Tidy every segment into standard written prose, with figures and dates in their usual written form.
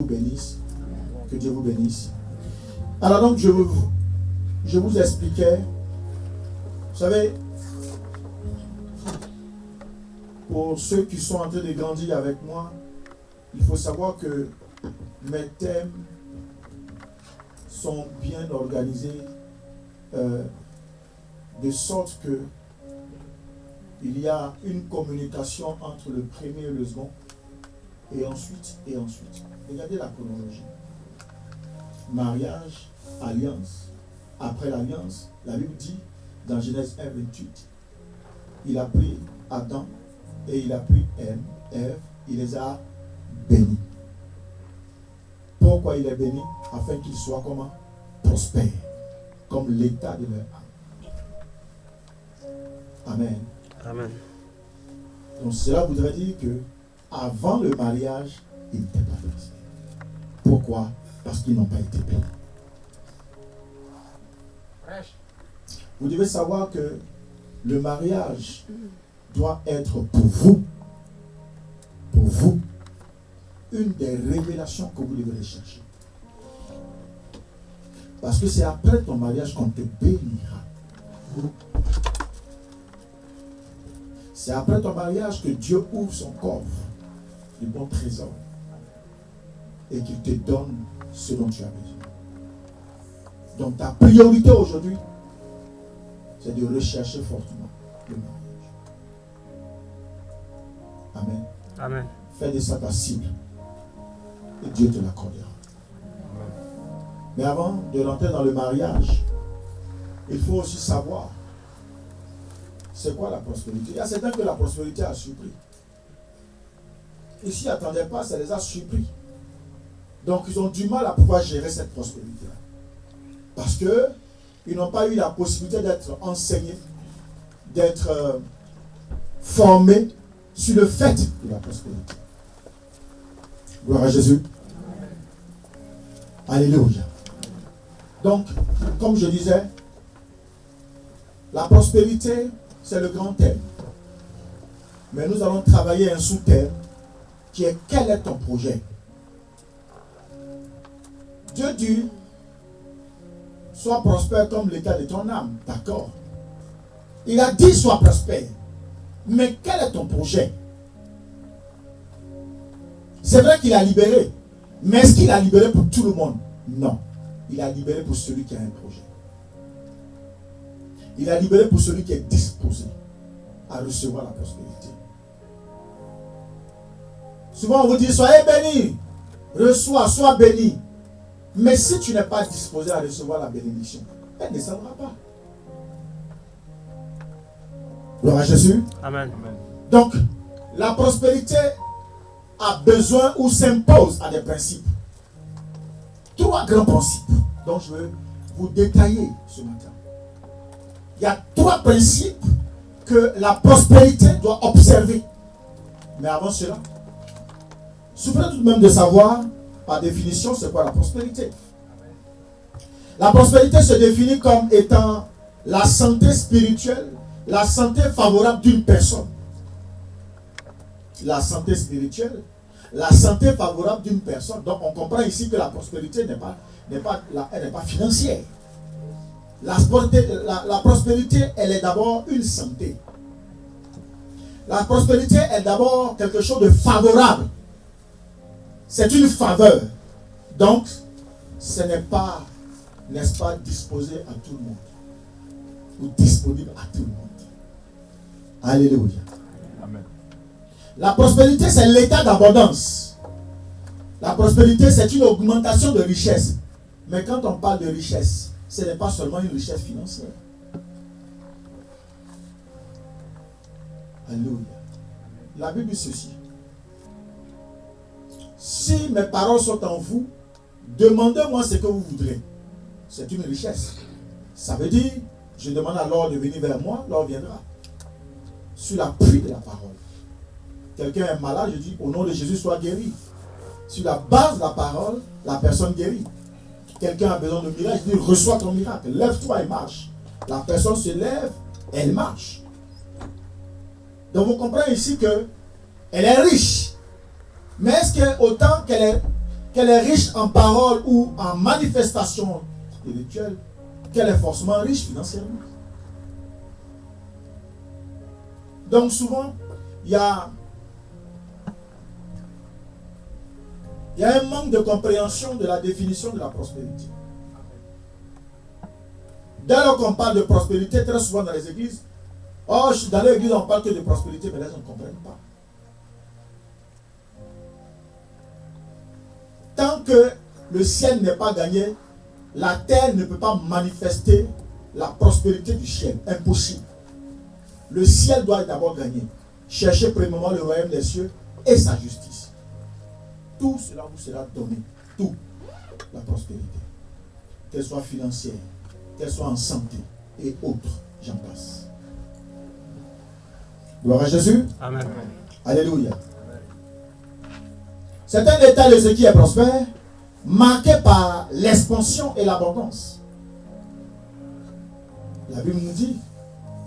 bénisse. Que Dieu vous bénisse. Alors donc, je vous expliquais, vous savez, pour ceux qui sont en train de grandir avec moi, il faut savoir que mes thèmes sont bien organisés de sorte que il y a une communication entre le premier et le second, et ensuite. Regardez la chronologie. Mariage, alliance. Après l'alliance, la Bible dit, dans Genèse 1, 28, il a pris Adam et il a pris Ève, il les a bénis. Pourquoi il est béni? Afin qu'ils soient comment? Prospères, comme l'état de leur âme. Amen. Amen. Donc cela voudrait dire que avant le mariage, ils n'étaient pas prospères. Pourquoi? Parce qu'ils n'ont pas été bénis. Vous devez savoir que le mariage doit être pour vous, une des révélations que vous devez chercher. Parce que c'est après ton mariage qu'on te bénira. C'est après ton mariage que Dieu ouvre son coffre, le bon trésor, et qu'il te donne ce dont tu as besoin. Donc ta priorité aujourd'hui, c'est de rechercher fortement le mariage. Amen. Amen. Fais de ça ta cible, et Dieu te l'accordera. Mais avant de rentrer dans le mariage, il faut aussi savoir c'est quoi la prospérité. Il y a certains que la prospérité a surpris. Et s'ils n'attendaient pas, ça les a surpris. Donc ils ont du mal à pouvoir gérer cette prospérité-là. Parce qu'ils n'ont pas eu la possibilité d'être enseignés, d'être formés sur le fait de la prospérité. Gloire à Jésus. Alléluia. Donc, comme je disais, la prospérité, c'est le grand thème. Mais nous allons travailler un sous-thème qui est quel est ton projet? Dieu dit, sois prospère comme l'état de ton âme. D'accord. Il a dit, sois prospère. Mais quel est ton projet? C'est vrai qu'il a libéré. Mais est-ce qu'il a libéré pour tout le monde? Non. Il a libéré pour celui qui a un projet. Il a libéré pour celui qui est disposé à recevoir la prospérité. Souvent on vous dit, soyez bénis. Reçois, sois béni. Mais si tu n'es pas disposé à recevoir la bénédiction, elle ne descendra pas. Gloire à Jésus. Amen. Donc, la prospérité a besoin ou s'impose à des principes. 3 grands principes dont je veux vous détailler ce matin. Il y a 3 principes que la prospérité doit observer. Mais avant cela, souffrez tout de même de savoir, par définition, c'est quoi la prospérité. La prospérité se définit comme étant la santé spirituelle, la santé favorable d'une personne. La santé spirituelle, la santé favorable d'une personne. Donc on comprend ici que la prospérité n'est pas financière. La prospérité, elle est d'abord une santé. La prospérité est d'abord quelque chose de favorable. C'est une faveur. Donc, ce n'est pas, n'est-ce pas, disposé à tout le monde. Ou disponible à tout le monde. Alléluia. Amen. La prospérité, c'est l'état d'abondance. La prospérité, c'est une augmentation de richesse. Mais quand on parle de richesse, ce n'est pas seulement une richesse financière. Alléluia. La Bible dit ceci. Si mes paroles sont en vous, demandez-moi ce que vous voudrez. C'est une richesse. Ça veut dire, je demande à l'or de venir vers moi, l'or viendra. Sur l'appui de la parole. Quelqu'un est malade, je dis, au nom de Jésus, sois guéri. Sur la base de la parole, la personne guérit. Quelqu'un a besoin de miracle, je dis, reçois ton miracle. Lève-toi et marche. La personne se lève, elle marche. Donc vous comprenez ici que elle est riche. Mais est-ce que autant qu'elle qu'elle est riche en paroles ou en manifestations spirituelles, qu'elle est forcément riche financièrement. Donc souvent, il y a un manque de compréhension de la définition de la prospérité. Dès lors qu'on parle de prospérité, très souvent dans les églises, dans l'église on parle que de prospérité, mais les gens ne comprennent pas. Tant que le ciel n'est pas gagné, la terre ne peut pas manifester la prospérité du ciel. Impossible. Le ciel doit d'abord gagner. Cherchez premièrement le royaume des cieux et sa justice. Tout cela vous sera donné. Tout. La prospérité. Qu'elle soit financière, qu'elle soit en santé et autres. J'en passe. Gloire à Jésus. Amen. Alléluia. C'est un état de ce qui est prospère, marqué par l'expansion et l'abondance. La Bible nous dit,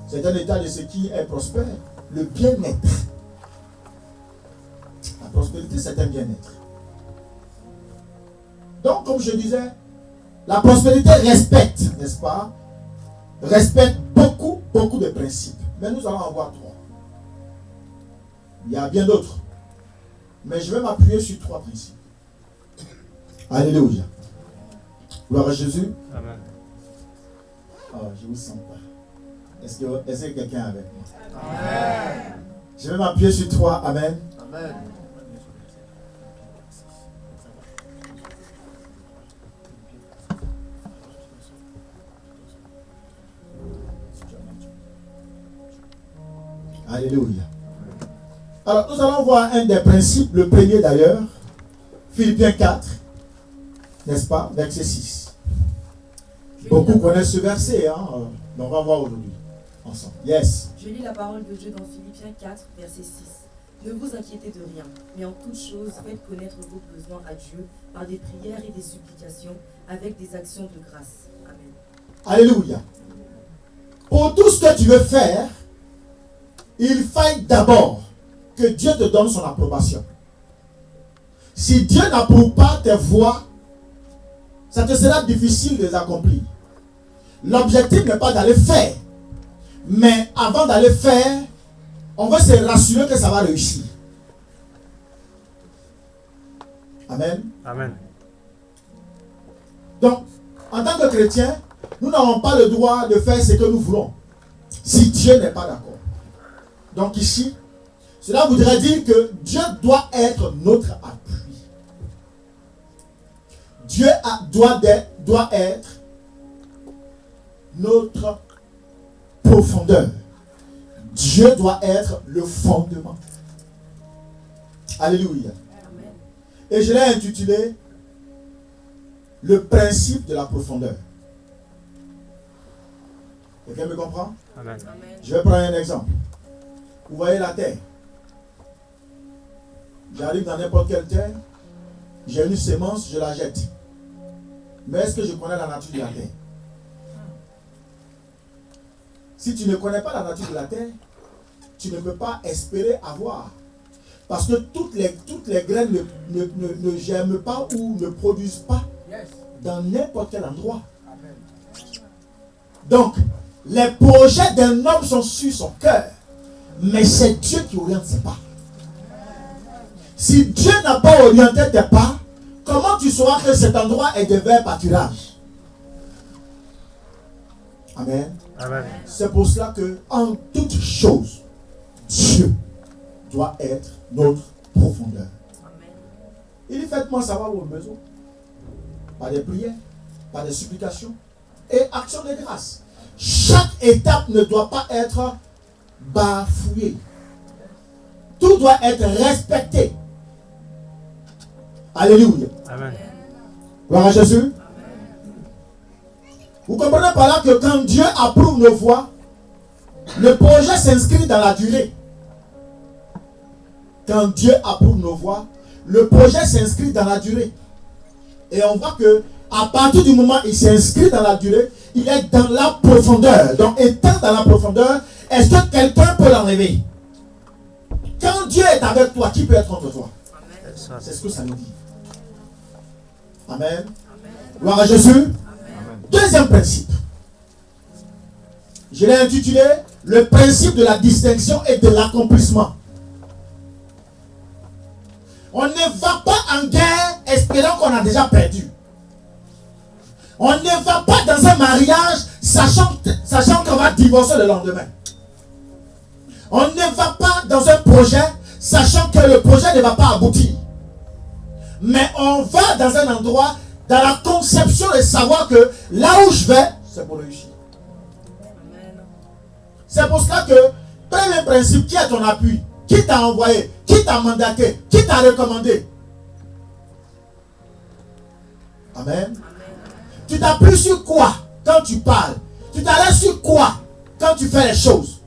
c'est un état de ce qui est prospère, le bien-être. La prospérité, c'est un bien-être. Donc, comme je disais, la prospérité respecte, n'est-ce pas? Respecte beaucoup de principes. Mais nous allons en voir 3. Il y a bien d'autres. Mais je vais m'appuyer sur 3 principes. Alléluia. Gloire à Jésus. Amen. Oh, je ne vous sens pas. Est-ce que quelqu'un est avec moi? Amen. Je vais m'appuyer sur 3. Amen. Amen. Alléluia. Alors, nous allons voir un des principes, le premier d'ailleurs, Philippiens 4, n'est-ce pas, verset 6. Beaucoup connaissent ce verset, mais on va voir aujourd'hui, ensemble. Yes. Je lis la parole de Dieu dans Philippiens 4, verset 6. Ne vous inquiétez de rien, mais en toute chose, faites connaître vos besoins à Dieu par des prières et des supplications, avec des actions de grâce. Amen. Alléluia. Pour tout ce que tu veux faire, il faille d'abord que Dieu te donne son approbation. Si Dieu n'approuve pas tes voies, ça te sera difficile de les accomplir. L'objectif n'est pas d'aller faire. Mais avant d'aller faire, on veut se rassurer que ça va réussir. Amen. Amen. Donc, en tant que chrétien, nous n'avons pas le droit de faire ce que nous voulons, si Dieu n'est pas d'accord. Donc ici, cela voudrait dire que Dieu doit être notre appui. Dieu doit être notre profondeur. Dieu doit être le fondement. Alléluia. Amen. Et je l'ai intitulé le principe de la profondeur. Quelqu'un me comprend? Amen. Je vais prendre un exemple. Vous voyez la terre. J'arrive dans n'importe quelle terre, j'ai une sémence, je la jette. Mais est-ce que je connais la nature de la terre? Si tu ne connais pas la nature de la terre, tu ne peux pas espérer avoir. Parce que toutes les graines ne germent pas ou ne produisent pas dans n'importe quel endroit. Donc, les projets d'un homme sont sur son cœur. Mais c'est Dieu qui oriente ses pas. Si Dieu n'a pas orienté tes pas, comment tu sauras que cet endroit est de vert pâturage? Amen. Amen. C'est pour cela que, en toute chose, Dieu doit être notre profondeur. Amen. Il dit, faites-moi savoir vos besoins. Par des prières, par des supplications et actions de grâce. Chaque étape ne doit pas être bafoué. Tout doit être respecté. Alléluia. Amen. Gloire à Jésus. Amen. Vous comprenez par là que quand Dieu approuve nos voies, le projet s'inscrit dans la durée. Quand Dieu approuve nos voies, le projet s'inscrit dans la durée. Et on voit que à partir du moment où il s'inscrit dans la durée, il est dans la profondeur. Donc étant dans la profondeur, est-ce que quelqu'un peut l'enlever? Quand Dieu est avec toi, qui peut être contre toi? C'est ce que ça nous dit. Amen. Gloire à Jésus. Amen. Deuxième principe. Je l'ai intitulé le principe de la distinction et de l'accomplissement. On ne va pas en guerre espérant qu'on a déjà perdu. On ne va pas dans un mariage sachant qu'on va divorcer le lendemain. On ne va pas dans un projet sachant que le projet ne va pas aboutir. Mais on va dans un endroit dans la conception de savoir que là où je vais, c'est pour réussir. C'est pour cela que, premier principe, qui est ton appui? Qui t'a envoyé? Qui t'a mandaté? Qui t'a recommandé? Amen. Tu t'appuies sur quoi quand tu parles? Tu t'arrêtes sur quoi quand tu fais les choses?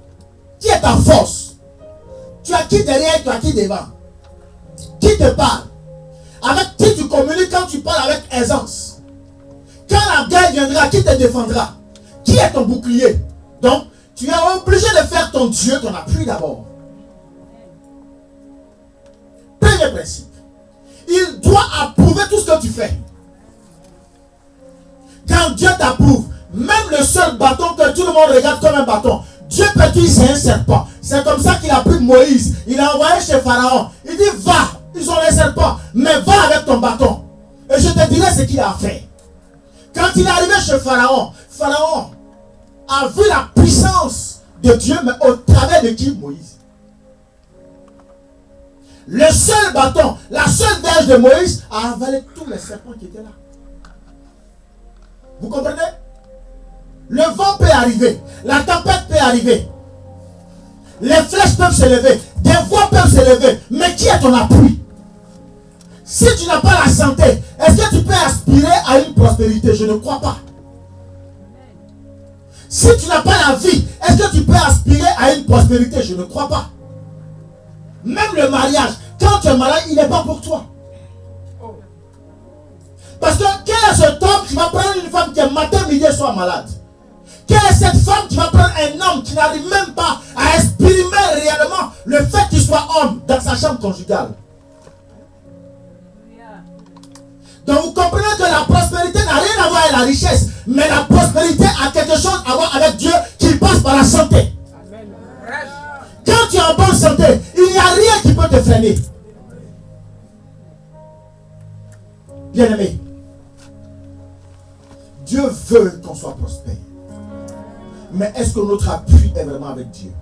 Qui est ta force? Tu as qui derrière, tu as qui devant? Qui te parle? Avec qui tu communiques quand tu parles avec aisance? Quand la guerre viendra, qui te défendra? Qui est ton bouclier? Donc, tu es obligé de faire ton Dieu, ton appui d'abord. Premier principe. Il doit approuver tout ce que tu fais. Quand Dieu t'approuve, même le seul bâton que tout le monde regarde comme un bâton, Dieu peut dire c'est un serpent. C'est comme ça qu'il a pris Moïse. Il a envoyé chez Pharaon. Il dit va, ils ont les serpents, mais va avec ton bâton. Et je te dirai ce qu'il a fait. Quand il est arrivé chez Pharaon, Pharaon a vu la puissance de Dieu, mais au travers de qui? Moïse. Le seul bâton, la seule verge de Moïse a avalé tous les serpents qui étaient là. Vous comprenez? Le vent peut arriver, la tempête peut arriver, les flèches peuvent se lever, des voix peuvent se lever, mais qui est ton appui? Si tu n'as pas la santé, est-ce que tu peux aspirer à une prospérité? Je ne crois pas. Si tu n'as pas la vie, est-ce que tu peux aspirer à une prospérité? Je ne crois pas. Même le mariage, quand tu es malade, il n'est pas pour toi. Parce que quel est cet homme qui va prendre une femme qui est matin, midi et soir malade? Quelle est cette femme qui va prendre un homme qui n'arrive même pas à exprimer réellement le fait qu'il soit homme dans sa chambre conjugale? Donc vous comprenez que la prospérité n'a rien à voir avec la richesse, mais la prospérité a quelque chose à voir avec Dieu qui passe par la santé. Amen. Quand tu es en bonne santé, il n'y a rien qui peut te freiner. Bien-aimé, Dieu veut qu'on soit prospère. Mais est-ce que notre appui est vraiment avec Dieu?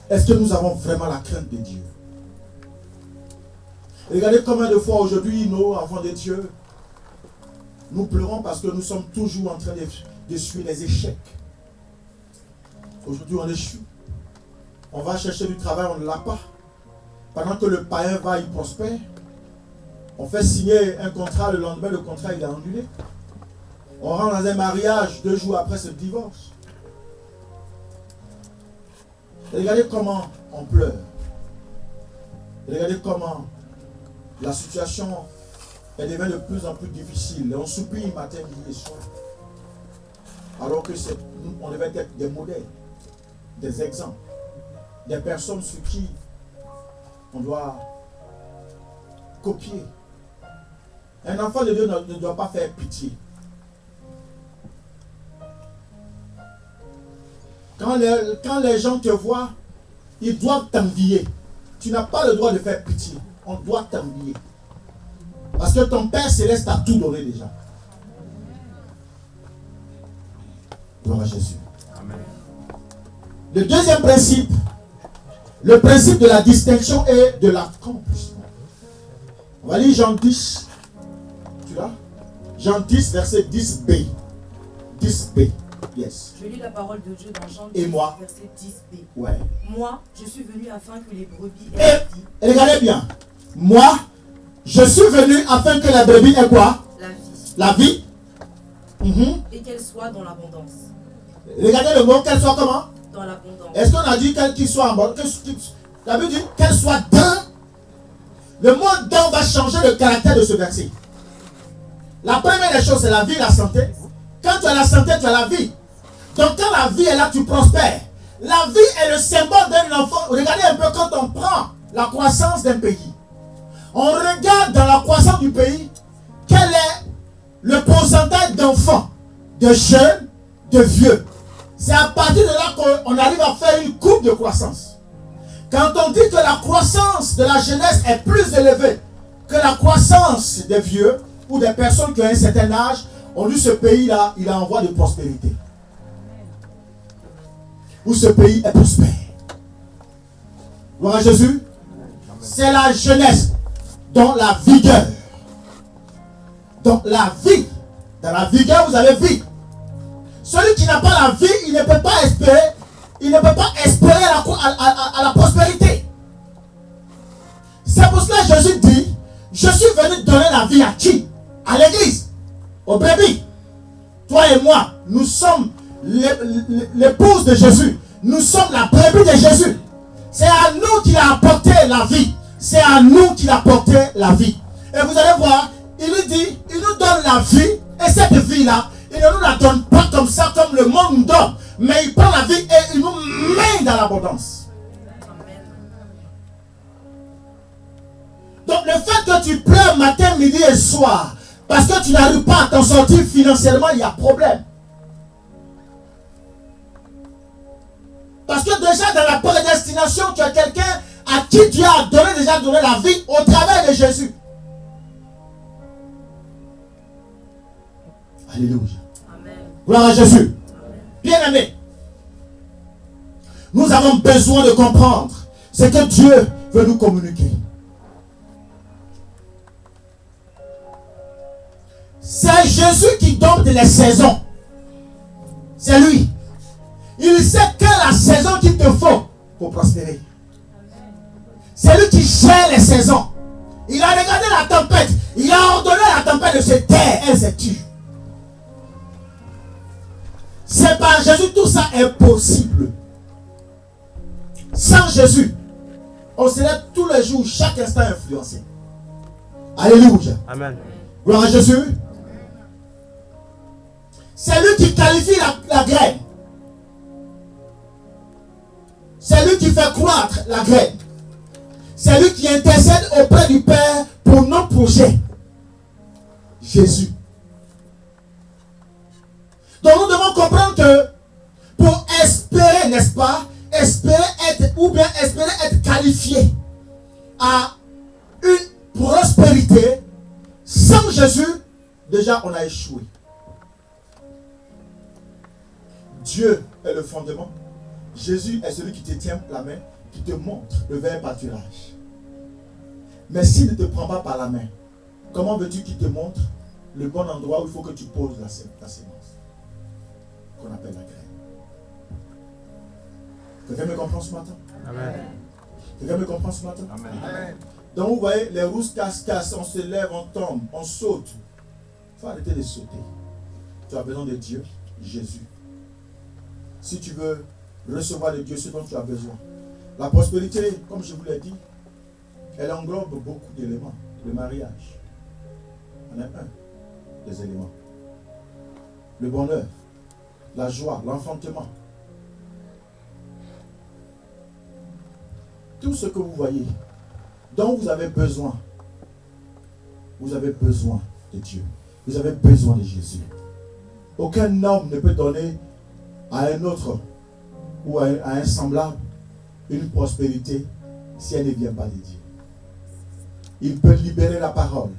Est-ce que nous avons vraiment la crainte de Dieu? Regardez combien de fois aujourd'hui, nos enfants de Dieu, nous pleurons parce que nous sommes toujours en train de suivre les échecs. Aujourd'hui, on échoue. On va chercher du travail, on ne l'a pas. Pendant que le païen va, il prospère. On fait signer un contrat, le lendemain, le contrat il est annulé. On rentre dans un mariage, 2 jours après, c'est le divorce. Et regardez comment on pleure. Et regardez comment la situation elle devient de plus en plus difficile. Et on soupire matin, midi et soir. Alors que on devait être des modèles, des exemples, des personnes sur qui on doit copier. Un enfant de Dieu ne doit pas faire pitié. Quand les gens te voient, ils doivent t'envier. Tu n'as pas le droit de faire pitié. On doit t'envier. Parce que ton Père Céleste t'a tout donné déjà. Gloire à Jésus. Amen. Le deuxième principe, le principe de la distinction et de l'accomplissement. On va lire Jean 10. Tu l'as? Jean 10, verset 10b. 10b. Yes. Je lis la parole de Dieu dans Jean 10, et moi, verset 10b. Ouais. Moi, je suis venu afin que les brebis aient la vie. Et regardez bien. Moi, je suis venu afin que les brebis aient quoi? La vie. La vie. Et qu'elle soit dans l'abondance. Regardez le mot, qu'elle soit comment? Dans l'abondance. Est-ce qu'on a dit qu'il soit en bonne? La Bible dit qu'elle soit dans. Le mot dans va changer le caractère de ce verset. La première des choses, c'est la vie et la santé. Quand tu as la santé, tu as la vie. Donc quand la vie est là, tu prospères. La vie est le symbole d'un enfant. Regardez un peu quand on prend la croissance d'un pays. On regarde dans la croissance du pays quel est le pourcentage d'enfants, de jeunes, de vieux. C'est à partir de là qu'on arrive à faire une courbe de croissance. Quand on dit que la croissance de la jeunesse est plus élevée que la croissance des vieux ou des personnes qui ont un certain âge, on dit ce pays-là, il est en voie de prospérité. Ou ce pays est prospère. Gloire à Jésus. C'est la jeunesse dans la vigueur. Dans la vie. Dans la vigueur, vous avez vie. Celui qui n'a pas la vie, il ne peut pas espérer. Il ne peut pas espérer à la prospérité. C'est pour cela que Jésus dit, je suis venu donner la vie à qui? À l'église, aux brebis. Toi et moi, nous sommes l'épouse de Jésus. Nous sommes la brebis de Jésus. C'est à nous qu'il a apporté la vie. C'est à nous qu'il a apporté la vie. Et vous allez voir, il nous dit, il nous donne la vie. Et cette vie-là, il ne nous la donne pas comme ça, comme le monde nous donne. Mais il prend la vie et il nous met dans l'abondance. Donc le fait que tu pleures matin, midi et soir, parce que tu n'arrives pas à t'en sortir financièrement, il y a problème. Parce que déjà dans la prédestination, tu as quelqu'un à qui Dieu a déjà donné la vie au travers de Jésus. Alléluia. Amen. Gloire à Jésus. Bien-aimés, nous avons besoin de comprendre ce que Dieu veut nous communiquer. C'est Jésus qui donne les saisons. C'est lui. Il sait quelle est la saison qu'il te faut pour prospérer. C'est lui qui gère les saisons. Il a regardé la tempête. Il a ordonné à la tempête de se taire. Elle s'est tue. C'est par Jésus, tout ça est possible. Sans Jésus, on serait tous les jours, chaque instant influencé. Alléluia. Amen. Gloire à Jésus. C'est lui qui qualifie la graine. C'est lui qui fait croître la graine. C'est lui qui intercède auprès du Père pour nos projets. Jésus. Donc nous devons comprendre que pour espérer, n'est-ce pas, espérer être qualifié à une prospérité, sans Jésus, déjà on a échoué. Dieu est le fondement. Jésus est celui qui te tient la main, qui te montre le vrai pâturage. Mais s'il ne te prend pas par la main, comment veux-tu qu'il te montre le bon endroit où il faut que tu poses la sémence qu'on appelle la graine? Quelqu'un me comprend ce matin? Amen. Quelqu'un me comprend ce matin? Amen. Donc vous voyez, les rousses casse, on se lève, on tombe, on saute. Il faut arrêter de sauter. Tu as besoin de Dieu, Jésus. Si tu veux recevoir de Dieu ce dont tu as besoin. La prospérité, comme je vous l'ai dit, elle englobe beaucoup d'éléments. Le mariage en est un des éléments. Le bonheur, la joie, l'enfantement. Tout ce que vous voyez, dont vous avez besoin de Dieu. Vous avez besoin de Jésus. Aucun homme ne peut donner à un autre ou à un semblable une prospérité si elle ne vient pas de Dieu. Il peut libérer la parole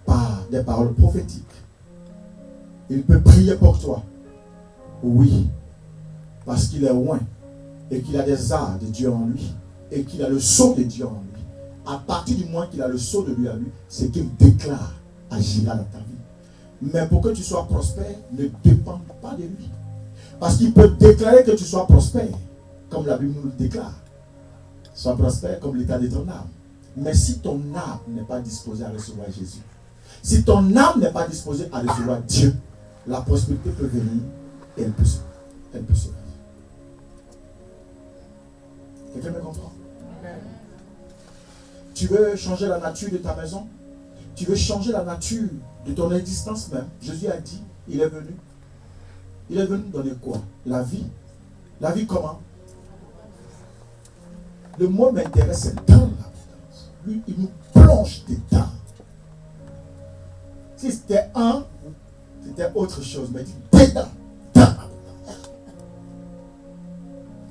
par des paroles prophétiques. Il peut prier pour toi. Oui, parce qu'il est loin et qu'il a des arts de Dieu en lui et qu'il a le sceau de Dieu en lui. À partir du moment qu'il a le sceau de lui en lui, c'est qu'il déclare agira dans ta vie. Mais pour que tu sois prospère, ne dépend pas de lui. Parce qu'il peut déclarer que tu sois prospère, comme la Bible nous le déclare. Sois prospère comme l'état de ton âme. Mais si ton âme n'est pas disposée à recevoir Jésus, si ton âme n'est pas disposée à recevoir Dieu, la prospérité peut venir et elle peut se faire. Quelqu'un me comprend? Tu veux changer la nature de ta maison? Tu veux changer la nature de ton existence même? Jésus a dit, il est venu. Il est venu donner quoi? La vie. La vie comment? Le mot m'intéresse, c'est dans l'abondance. lui, il nous plonge dedans. Si c'était un, c'était autre chose. Mais il dit dedans.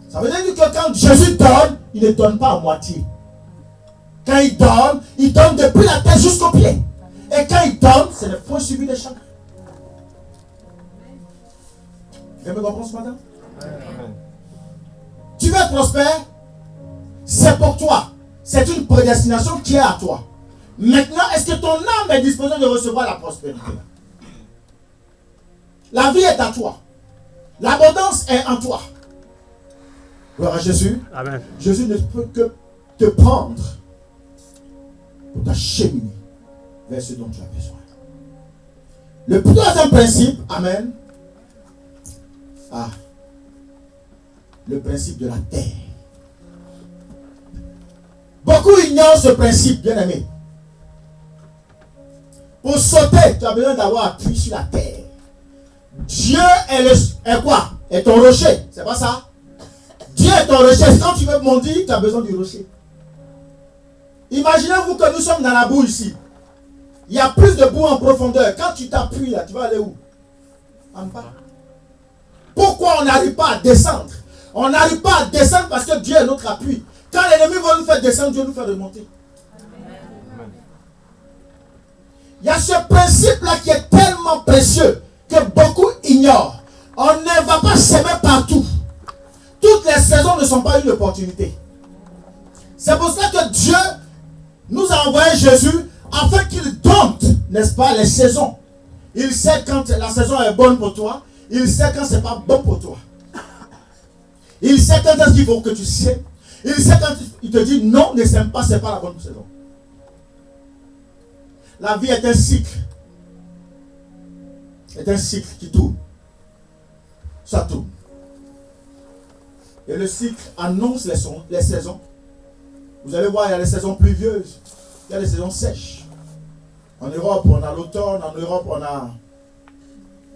Ça veut dire que quand Jésus donne, il ne donne pas à moitié. Quand il donne depuis la tête jusqu'au pied. Et quand il donne, c'est le point suivi de chacun. Vous me comprenez ce matin? Amen. Tu veux être prospère? C'est pour toi. C'est une prédestination qui est à toi. Maintenant, est-ce que ton âme est disposée de recevoir la prospérité? La vie est à toi. L'abondance est en toi. Gloire à Jésus. Amen. Jésus ne peut que te prendre pour t'acheminer vers ce dont tu as besoin. Le troisième principe, amen. Le principe de la terre. Beaucoup ignorent ce principe, bien aimé. Pour sauter, tu as besoin d'avoir appui sur la terre. Dieu est quoi? Est ton rocher. C'est pas ça? Dieu est ton rocher. Quand tu veux monter, tu as besoin du rocher. Imaginez-vous que nous sommes dans la boue ici. Il y a plus de boue en profondeur. Quand tu t'appuies là, tu vas aller où? En bas. Pourquoi on n'arrive pas à descendre? On n'arrive pas à descendre parce que Dieu est notre appui. Quand l'ennemi va nous faire descendre, Dieu nous fait remonter. Amen. Il y a ce principe-là qui est tellement précieux que beaucoup ignorent. On ne va pas s'aimer partout. Toutes les saisons ne sont pas une opportunité. C'est pour ça que Dieu nous a envoyé Jésus afin qu'il dompte, n'est-ce pas, les saisons. Il sait quand la saison est bonne pour toi. Il sait quand ce n'est pas bon pour toi. Il sait quand est-ce qu'il faut que tu sèmes. Il sait quand il te dit non, ne sème pas, ce n'est pas la bonne saison. La vie est un cycle. C'est un cycle qui tourne. Ça tourne. Et le cycle annonce les saisons. Vous allez voir, il y a les saisons pluvieuses. Il y a les saisons sèches. En Europe, on a l'automne. En Europe, on a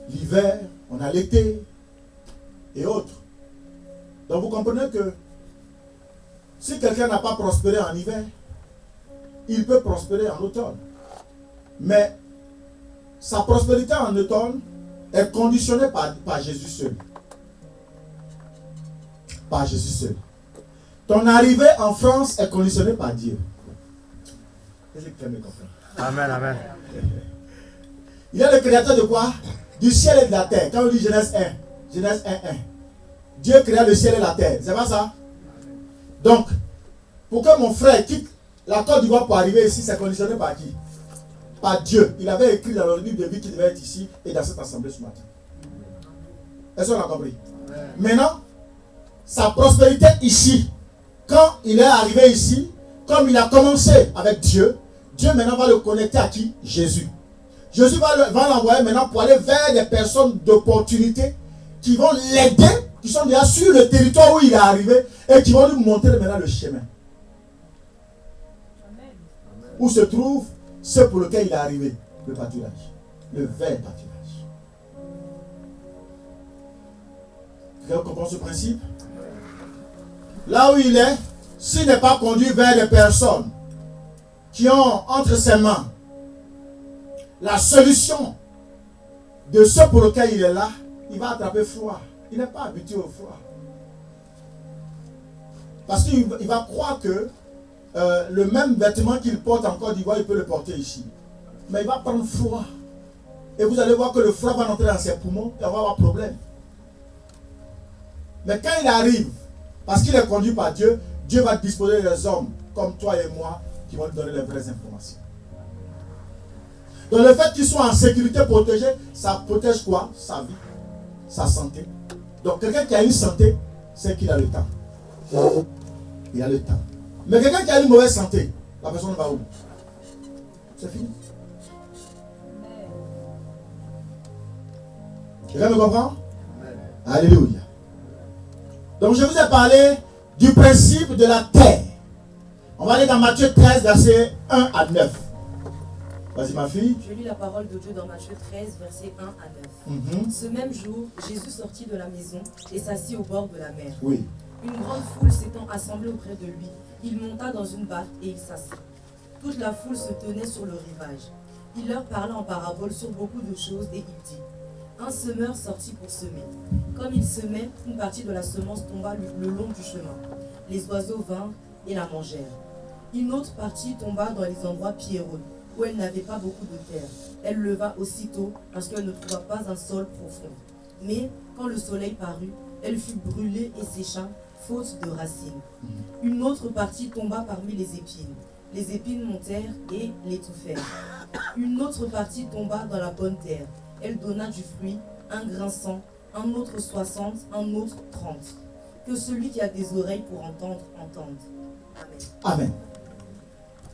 l'hiver. On a l'été. Et autres. Donc vous comprenez que si quelqu'un n'a pas prospéré en hiver, il peut prospérer en automne. Mais sa prospérité en automne est conditionnée par Jésus seul. Par Jésus seul. Ton arrivée en France est conditionnée par Dieu. Est-ce que tu me comprends? Amen, amen. Il est le créateur de quoi? Du ciel et de la terre. Quand on dit Genèse 1, Genèse 1. Dieu créa le ciel et la terre. C'est pas ça? Donc, pour que mon frère quitte la Côte d'Ivoire pour arriver ici, c'est conditionné par qui? Par Dieu. Il avait écrit dans le livre de vie qu'il devait être ici et dans cette assemblée ce matin. Est-ce qu'on a compris? Maintenant, sa prospérité ici, quand il est arrivé ici, comme il a commencé avec Dieu, Dieu maintenant va le connecter à qui? Jésus. Jésus va l'envoyer maintenant pour aller vers des personnes d'opportunité qui vont l'aider, qui sont déjà sur le territoire où il est arrivé et qui vont lui montrer maintenant le chemin. Amen. Où se trouve ce pour lequel il est arrivé, le pâturage, le vrai pâturage. Quelqu'un comprend ce principe? Là où il est, s'il n'est pas conduit vers des personnes qui ont entre ses mains la solution de ce pour lequel il est là, il va attraper froid. Il n'est pas habitué au froid. Parce qu'il va croire que le même vêtement qu'il porte en Côte d'Ivoire, il peut le porter ici. Mais il va prendre froid. Et vous allez voir que le froid va entrer dans ses poumons et on va avoir problème. Mais quand il arrive, parce qu'il est conduit par Dieu, Dieu va disposer des hommes comme toi et moi qui vont lui donner les vraies informations. Donc le fait qu'il soit en sécurité protégée, ça protège quoi? Sa vie, sa santé. Donc quelqu'un qui a une santé, c'est qu'il a le temps. Il a le temps. Mais quelqu'un qui a une mauvaise santé, la personne va où? C'est fini. Quelqu'un me comprend? Alléluia. Donc je vous ai parlé du principe de la terre. On va aller dans Matthieu 13, versets 1 à 9. Vas-y ma fille. Je lis la parole de Dieu dans Matthieu 13, versets 1 à 9. Ce même jour, Jésus sortit de la maison et s'assit au bord de la mer. Oui. Une grande foule s'étant assemblée auprès de lui, il monta dans une barque et il s'assit. Toute la foule se tenait sur le rivage. Il leur parlait en parabole sur beaucoup de choses et il dit, un semeur sortit pour semer. Comme il semait, une partie de la semence tomba le long du chemin. Les oiseaux vinrent et la mangèrent. Une autre partie tomba dans les endroits pierreux, où elle n'avait pas beaucoup de terre. Elle leva aussitôt parce qu'elle ne trouva pas un sol profond. Mais quand le soleil parut, elle fut brûlée et sécha, faute de racines. Une autre partie tomba parmi les épines. Les épines montèrent et l'étouffèrent. Une autre partie tomba dans la bonne terre. Elle donna du fruit, un grain 100, un autre 60, un autre 30. Que celui qui a des oreilles pour entendre, entende. Amen. Amen.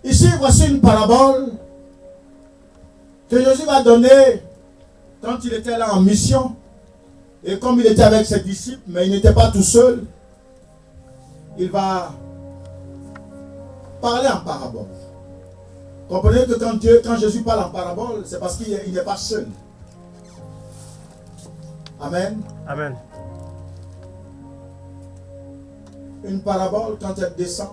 Ici, voici une parabole que Jésus va donner quand il était là en mission. Et comme il était avec ses disciples, mais il n'était pas tout seul, il va parler en parabole. Comprenez que quand Jésus parle en parabole, c'est parce qu'il n'est pas seul. Amen. Amen. Une parabole, quand elle descend,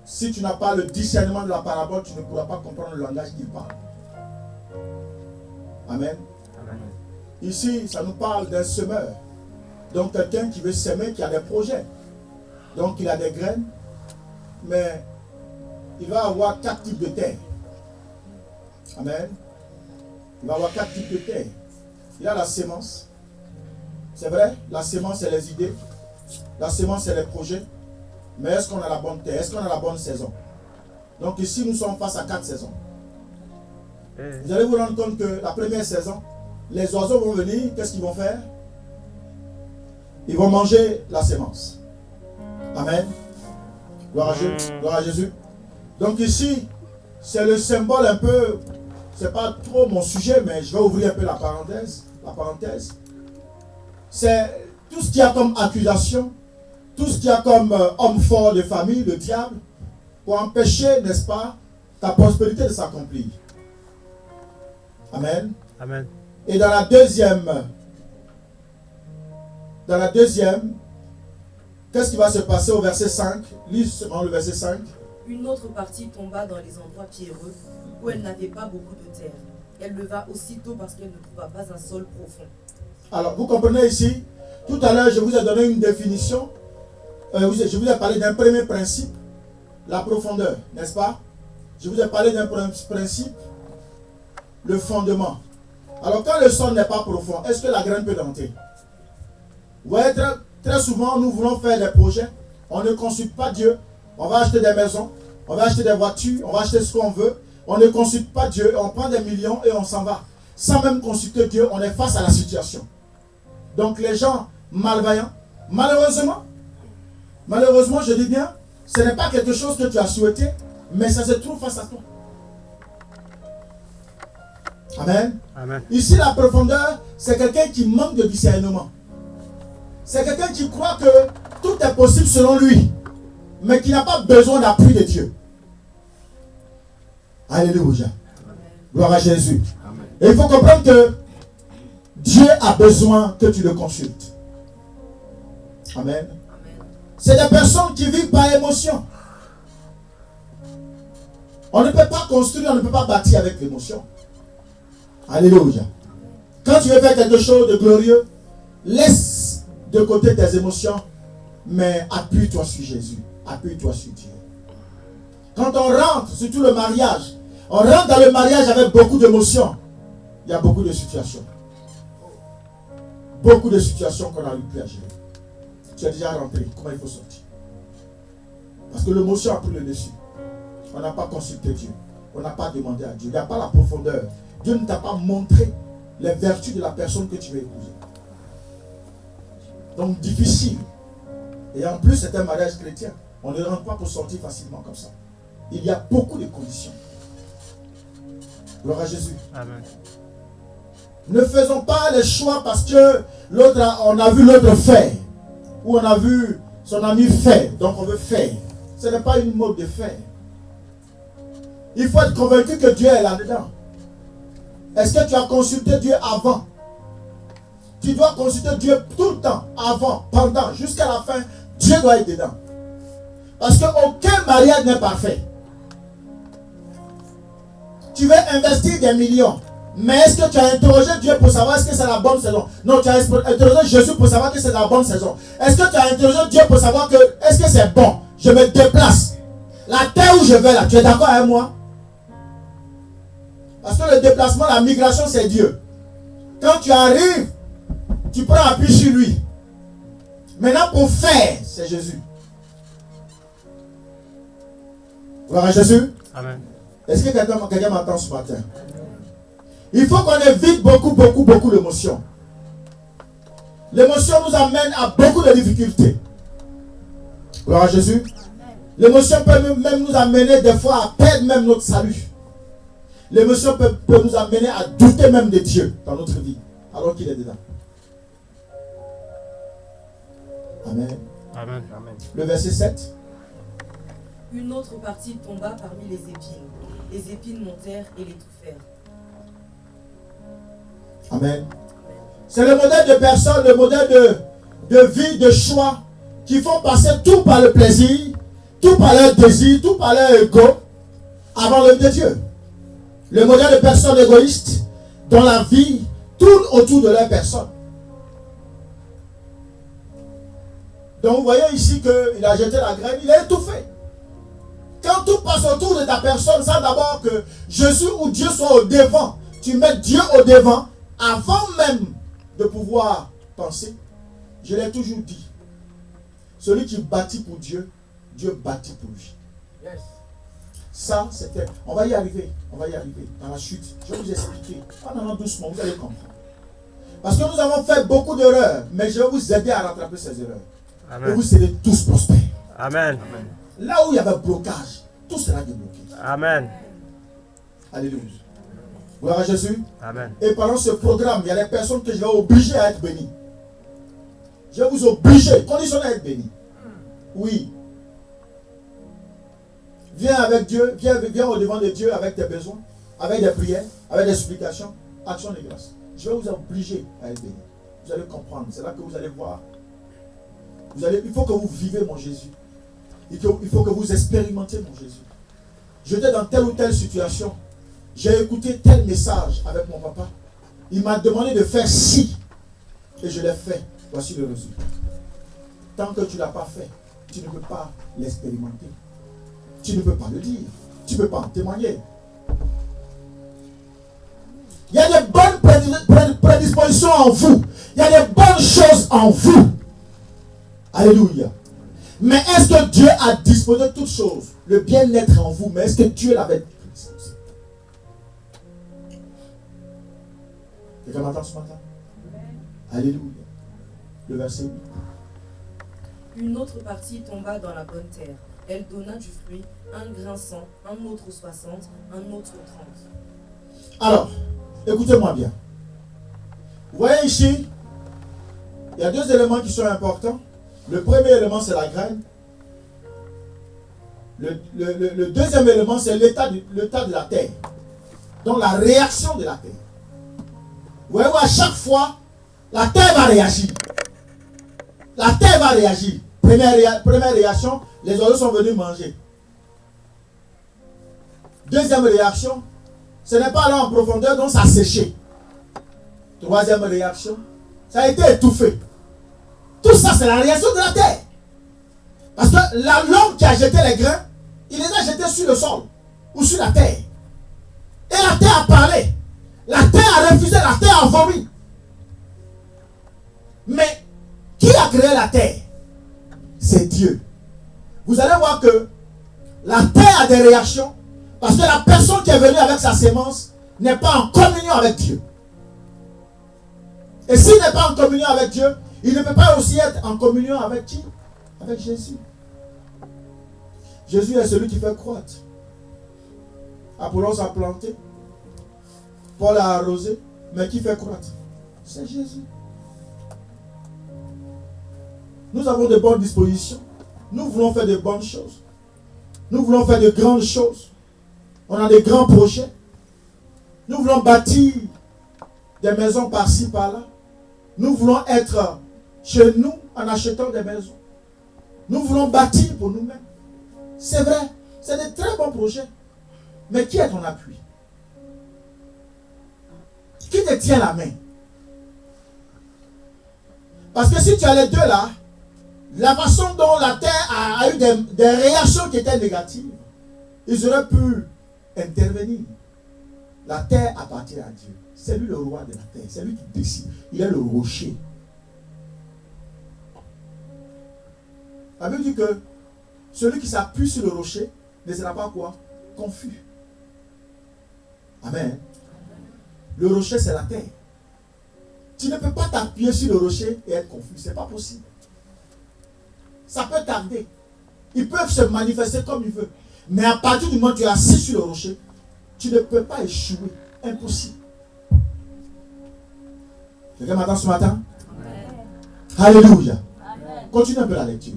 si tu n'as pas le discernement de la parabole, tu ne pourras pas comprendre le langage qu'il parle. Amen. Amen. Ici, ça nous parle d'un semeur. Donc quelqu'un qui veut s'aimer, qui a des projets. Donc il a des graines, mais il va avoir 4 types de terre. Amen. Il va avoir 4 types de terre. Il a la sémence. C'est vrai, la sémence, c'est les idées. La sémence, c'est les projets. Mais est-ce qu'on a la bonne terre? Est-ce qu'on a la bonne saison? Donc ici, nous sommes face à 4 saisons. Vous allez vous rendre compte que la première saison, les oiseaux vont venir, qu'est-ce qu'ils vont faire? Ils vont manger la sémence. Amen. Gloire à Jésus. Donc ici, c'est le symbole un peu, c'est pas trop mon sujet, mais je vais ouvrir un peu la parenthèse. C'est tout ce qu'il y a comme accusation, tout ce qu'il y a comme homme fort de famille, le diable, pour empêcher, n'est-ce pas, ta prospérité de s'accomplir. Amen. Amen. Et dans la deuxième, qu'est-ce qui va se passer au verset 5? Lis seulement le verset 5. Une autre partie tomba dans les endroits pierreux, où elle n'avait pas beaucoup de terre. Elle leva aussitôt parce qu'elle ne trouva pas un sol profond. Alors, vous comprenez ici, tout à l'heure, je vous ai donné une définition. Je vous ai parlé d'un premier principe, la profondeur, n'est-ce pas? Je vous ai parlé d'un principe, le fondement. Alors, quand le sol n'est pas profond, est-ce que la graine peut monter? Vous voyez, très souvent, nous voulons faire des projets. On ne consulte pas Dieu. On va acheter des maisons, on va acheter des voitures, on va acheter ce qu'on veut. On ne consulte pas Dieu, on prend des millions et on s'en va. Sans même consulter Dieu, on est face à la situation. Donc les gens malveillants, malheureusement, je dis bien, ce n'est pas quelque chose que tu as souhaité, mais ça se trouve face à toi. Amen. Amen. Ici, la profondeur, c'est quelqu'un qui manque de discernement. C'est quelqu'un qui croit que tout est possible selon lui, mais qui n'a pas besoin d'appui de Dieu. Alléluia. Gloire à Jésus. Amen. Et il faut comprendre que Dieu a besoin que tu le consultes. Amen. C'est des personnes qui vivent par émotion. On ne peut pas construire, on ne peut pas bâtir avec l'émotion. Alléluia. Quand tu veux faire quelque chose de glorieux, laisse de côté tes émotions, mais appuie-toi sur Jésus. Appuie-toi sur Dieu. Quand on rentre, surtout le mariage, on rentre dans le mariage avec beaucoup d'émotions. Il y a beaucoup de situations. Beaucoup de situations qu'on a eu plus à gérer. Tu es déjà rentré, comment il faut sortir? Parce que l'émotion a pris le dessus. On n'a pas consulté Dieu. On n'a pas demandé à Dieu. Il n'y a pas la profondeur. Dieu ne t'a pas montré les vertus de la personne que tu veux épouser. Donc difficile. Et en plus, c'est un mariage chrétien. On ne rentre pas pour sortir facilement comme ça. Il y a beaucoup de conditions. Gloire à Jésus. Amen. Ne faisons pas les choix parce que on a vu l'autre faire. Ou on a vu son ami faire. Donc on veut faire. Ce n'est pas une mode de faire. Il faut être convaincu que Dieu est là-dedans. Est-ce que tu as consulté Dieu avant? Tu dois consulter Dieu tout le temps. Avant, pendant, jusqu'à la fin. Dieu doit être dedans. Parce qu'aucun mariage n'est parfait. Tu veux investir des millions. Mais est-ce que tu as interrogé Dieu pour savoir est-ce que c'est la bonne saison? Non, tu as interrogé Jésus pour savoir que c'est la bonne saison. Est-ce que tu as interrogé Dieu pour savoir que est-ce que c'est bon? Je me déplace. La terre où je vais là, tu es d'accord avec moi? Parce que le déplacement, la migration, c'est Dieu. Quand tu arrives, tu prends appui sur lui. Maintenant, pour faire, c'est Jésus. Gloire à Jésus. Amen. Est-ce que quelqu'un m'entend ce matin? Il faut qu'on évite beaucoup l'émotion. L'émotion nous amène à beaucoup de difficultés. Gloire à Jésus. L'émotion peut même nous amener des fois à perdre même notre salut. L'émotion peut nous amener à douter même de Dieu dans notre vie, alors qu'il est dedans. Amen. Amen. Amen. Le verset 7. Une autre partie tomba parmi les épines. Les épines montèrent et l'étouffèrent. Amen. C'est le modèle de personnes, le modèle de vie, de choix, qui font passer tout par le plaisir, tout par leur désir, tout par leur ego, avant l'œuvre de Dieu. Le modèle de personnes égoïstes, dont la vie tourne autour de leur personne. Donc vous voyez ici qu'il a jeté la graine, il est étouffé. Quand tout passe autour de ta personne, sans d'abord que Jésus ou Dieu soit au devant, tu mets Dieu au devant, avant même de pouvoir penser. Je l'ai toujours dit. Celui qui bâtit pour Dieu, Dieu bâtit pour lui. Yes. Ça, c'était... On va y arriver dans la chute. Je vais vous expliquer. En allant doucement, vous allez comprendre. Parce que nous avons fait beaucoup d'erreurs, mais je vais vous aider à rattraper ces erreurs. Amen. Et vous serez tous prospères. Amen. Là où il y avait blocage, tout sera débloqué. Amen. Alléluia. Gloire à Jésus. Amen. Et pendant ce programme, il y a des personnes que je vais obliger à être bénies. Je vais vous obliger, conditionnel à être bénis. Oui. Viens avec Dieu, viens au devant de Dieu avec tes besoins, avec des prières, avec des supplications, action de grâce. Je vais vous obliger à être bénis. Vous allez comprendre, c'est là que vous allez voir. Il faut que vous vivez mon Jésus. Il faut que vous expérimentez mon Jésus. J'étais dans telle ou telle situation. J'ai écouté tel message avec mon papa. Il m'a demandé de faire ci. Et je l'ai fait. Voici le résultat. Tant que tu ne l'as pas fait, tu ne peux pas l'expérimenter. Tu ne peux pas le dire. Tu ne peux pas en témoigner. Il y a des bonnes prédispositions en vous. Il y a des bonnes choses en vous. Alléluia. Mais est-ce que Dieu a disposé toutes choses? Le bien-être en vous, mais est-ce que Dieu l'avait disposé? Quelqu'un m'entend ce matin? Alléluia. Le verset 8. Une autre partie tomba dans la bonne terre. Elle donna du fruit, un grain 100, un autre 60, un autre 30. Alors, écoutez-moi bien. Vous voyez ici, il y a deux éléments qui sont importants. Le premier élément, c'est la graine. Le deuxième élément, c'est l'état de la terre. Donc, la réaction de la terre. Vous voyez où à chaque fois, la terre va réagir. La terre va réagir. Première réaction, les oiseaux sont venus manger. Deuxième réaction, ce n'est pas allé en profondeur, donc ça a séché. Troisième réaction, ça a été étouffé. Tout ça, c'est la réaction de la terre. Parce que l'homme qui a jeté les grains, il les a jetés sur le sol ou sur la terre. Et la terre a parlé. La terre a refusé, la terre a vomi. Mais qui a créé la terre? C'est Dieu. Vous allez voir que la terre a des réactions parce que la personne qui est venue avec sa sémence n'est pas en communion avec Dieu. Et s'il n'est pas en communion avec Dieu, il ne peut pas aussi être en communion avec qui? Avec Jésus. Jésus est celui qui fait croître. Apollos a planté, Paul a arrosé, mais qui fait croître? C'est Jésus. Nous avons de bonnes dispositions. Nous voulons faire de bonnes choses. Nous voulons faire de grandes choses. On a des grands projets. Nous voulons bâtir des maisons par-ci, par-là. Nous voulons être chez nous en achetant des maisons. Nous voulons bâtir pour nous-mêmes. C'est vrai, c'est de très bons projets. Mais qui est ton appui? te tient la main. Parce que si tu as les deux là, la façon dont la terre a eu des réactions qui étaient négatives, ils auraient pu intervenir. La terre appartient à Dieu. C'est lui le roi de la terre. C'est lui qui décide. Il est le rocher. La Bible dit que celui qui s'appuie sur le rocher ne sera pas quoi? Confus. Amen. Le rocher, c'est la terre. Tu ne peux pas t'appuyer sur le rocher et être confus. Ce n'est pas possible. Ça peut tarder. Ils peuvent se manifester comme ils veulent. Mais à partir du moment où tu es assis sur le rocher, tu ne peux pas échouer. Impossible. Quelqu'un m'attend ce matin? Amen. Alléluia. Amen. Continue un peu la lecture.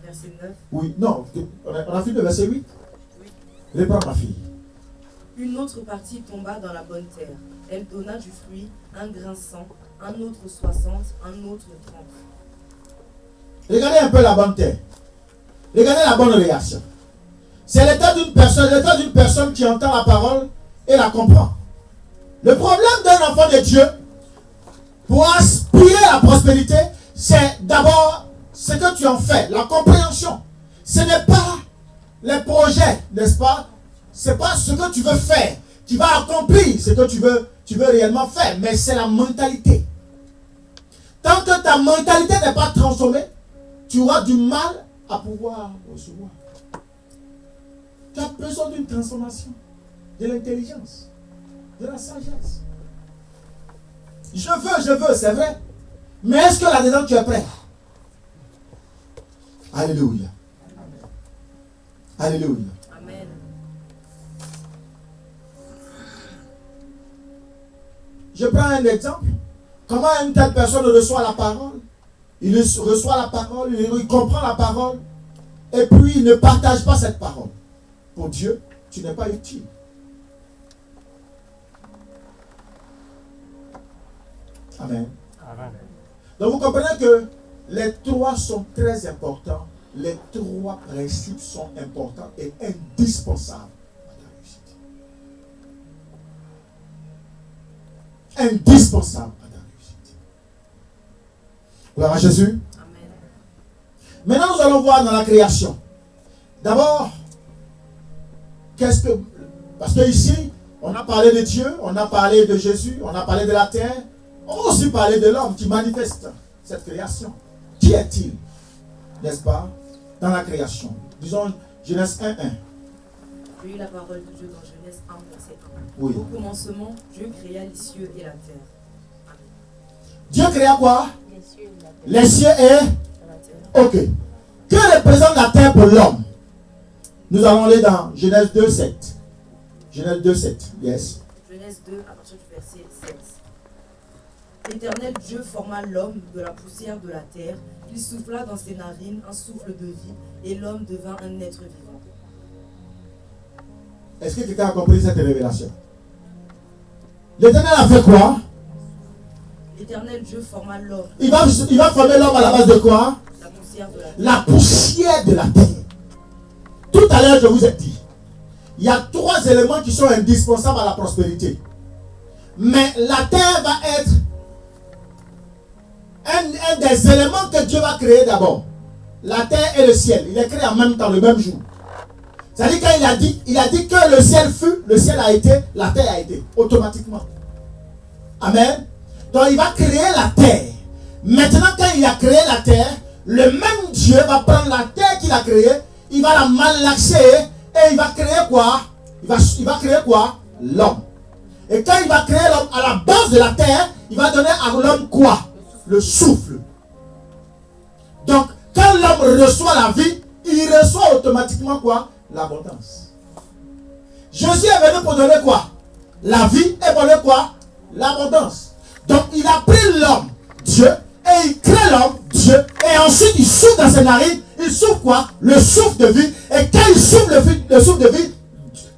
Verset 9. Oui, non, on a fini le verset 8. Oui. Reprends ma fille. Une autre partie tomba dans la bonne terre. Elle donna du fruit, un grain 100, un autre 60, un autre 30. Regardez un peu la bonne terre. Regardez la bonne réaction. C'est l'état d'une personne qui entend la parole et la comprend. Le problème d'un enfant de Dieu, pour aspirer à la prospérité, c'est d'abord ce que tu en fais, la compréhension. Ce n'est pas les projets, n'est-ce pas? Ce n'est pas ce que tu veux faire qui va accomplir ce que tu veux réellement faire, mais c'est la mentalité. Tant que ta mentalité n'est pas transformée, tu auras du mal à pouvoir recevoir. Tu as besoin d'une transformation, de l'intelligence, de la sagesse. Je veux, c'est vrai. Mais est-ce que là-dedans tu es prêt? Alléluia. Alléluia. Amen. Je prends un exemple. Comment une telle personne reçoit la parole? Il reçoit la parole, il comprend la parole, et puis il ne partage pas cette parole. Pour Dieu, tu n'es pas utile. Amen. Amen. Donc vous comprenez que les trois sont très importants. Les trois principes sont importants et indispensables à ta réussite. Indispensable à ta réussite. Gloire à Jésus. Amen. Maintenant, nous allons voir dans la création. D'abord, parce que ici, on a parlé de Dieu, on a parlé de Jésus, on a parlé de la terre, on a aussi parlé de l'homme qui manifeste cette création. Qui est-il, n'est-ce pas, dans la création? Disons Genèse 1:1. J'ai eu la parole de Dieu dans Genèse 1, verset 1. Oui. Au commencement, Dieu créa les cieux et la terre. Amen. Dieu créa quoi? Les cieux et la terre. Les cieux et La terre. ok. Que représente la terre pour l'homme? Nous allons aller dans Genèse 2:7. Genèse 2:7. Yes. Genèse 2, à partir du verset 7. L'Éternel Dieu forma l'homme de la poussière de la terre. Il souffla dans ses narines un souffle de vie, et l'homme devint un être vivant. Est-ce que quelqu'un a compris cette révélation? L'Éternel a fait quoi? L'Éternel Dieu forma l'homme. Il va former l'homme à la base de quoi? La poussière de la terre. La poussière de la terre. Tout à l'heure, je vous ai dit, il y a trois éléments qui sont indispensables à la prospérité. Mais la terre va être un des éléments que Dieu va créer d'abord. La terre et le ciel. Il est créé en même temps, le même jour. C'est-à-dire quand il a dit que le ciel fut, le ciel a été, la terre a été, automatiquement. Amen. Donc il va créer la terre. Maintenant, quand il a créé la terre, le même Dieu va prendre la terre qu'il a créée, il va la malaxer et il va créer quoi? Il va créer quoi? L'homme. Et quand il va créer l'homme à la base de la terre, il va donner à l'homme quoi? Le souffle. Donc, quand l'homme reçoit la vie, il reçoit automatiquement quoi? L'abondance. Jésus est venu pour donner quoi? La vie et pour donner quoi? L'abondance. Donc, il a pris l'homme, Dieu, et il crée l'homme, Dieu, et ensuite il souffle dans ses narines, il souffle quoi? Le souffle de vie. Et quand il souffle le souffle de vie,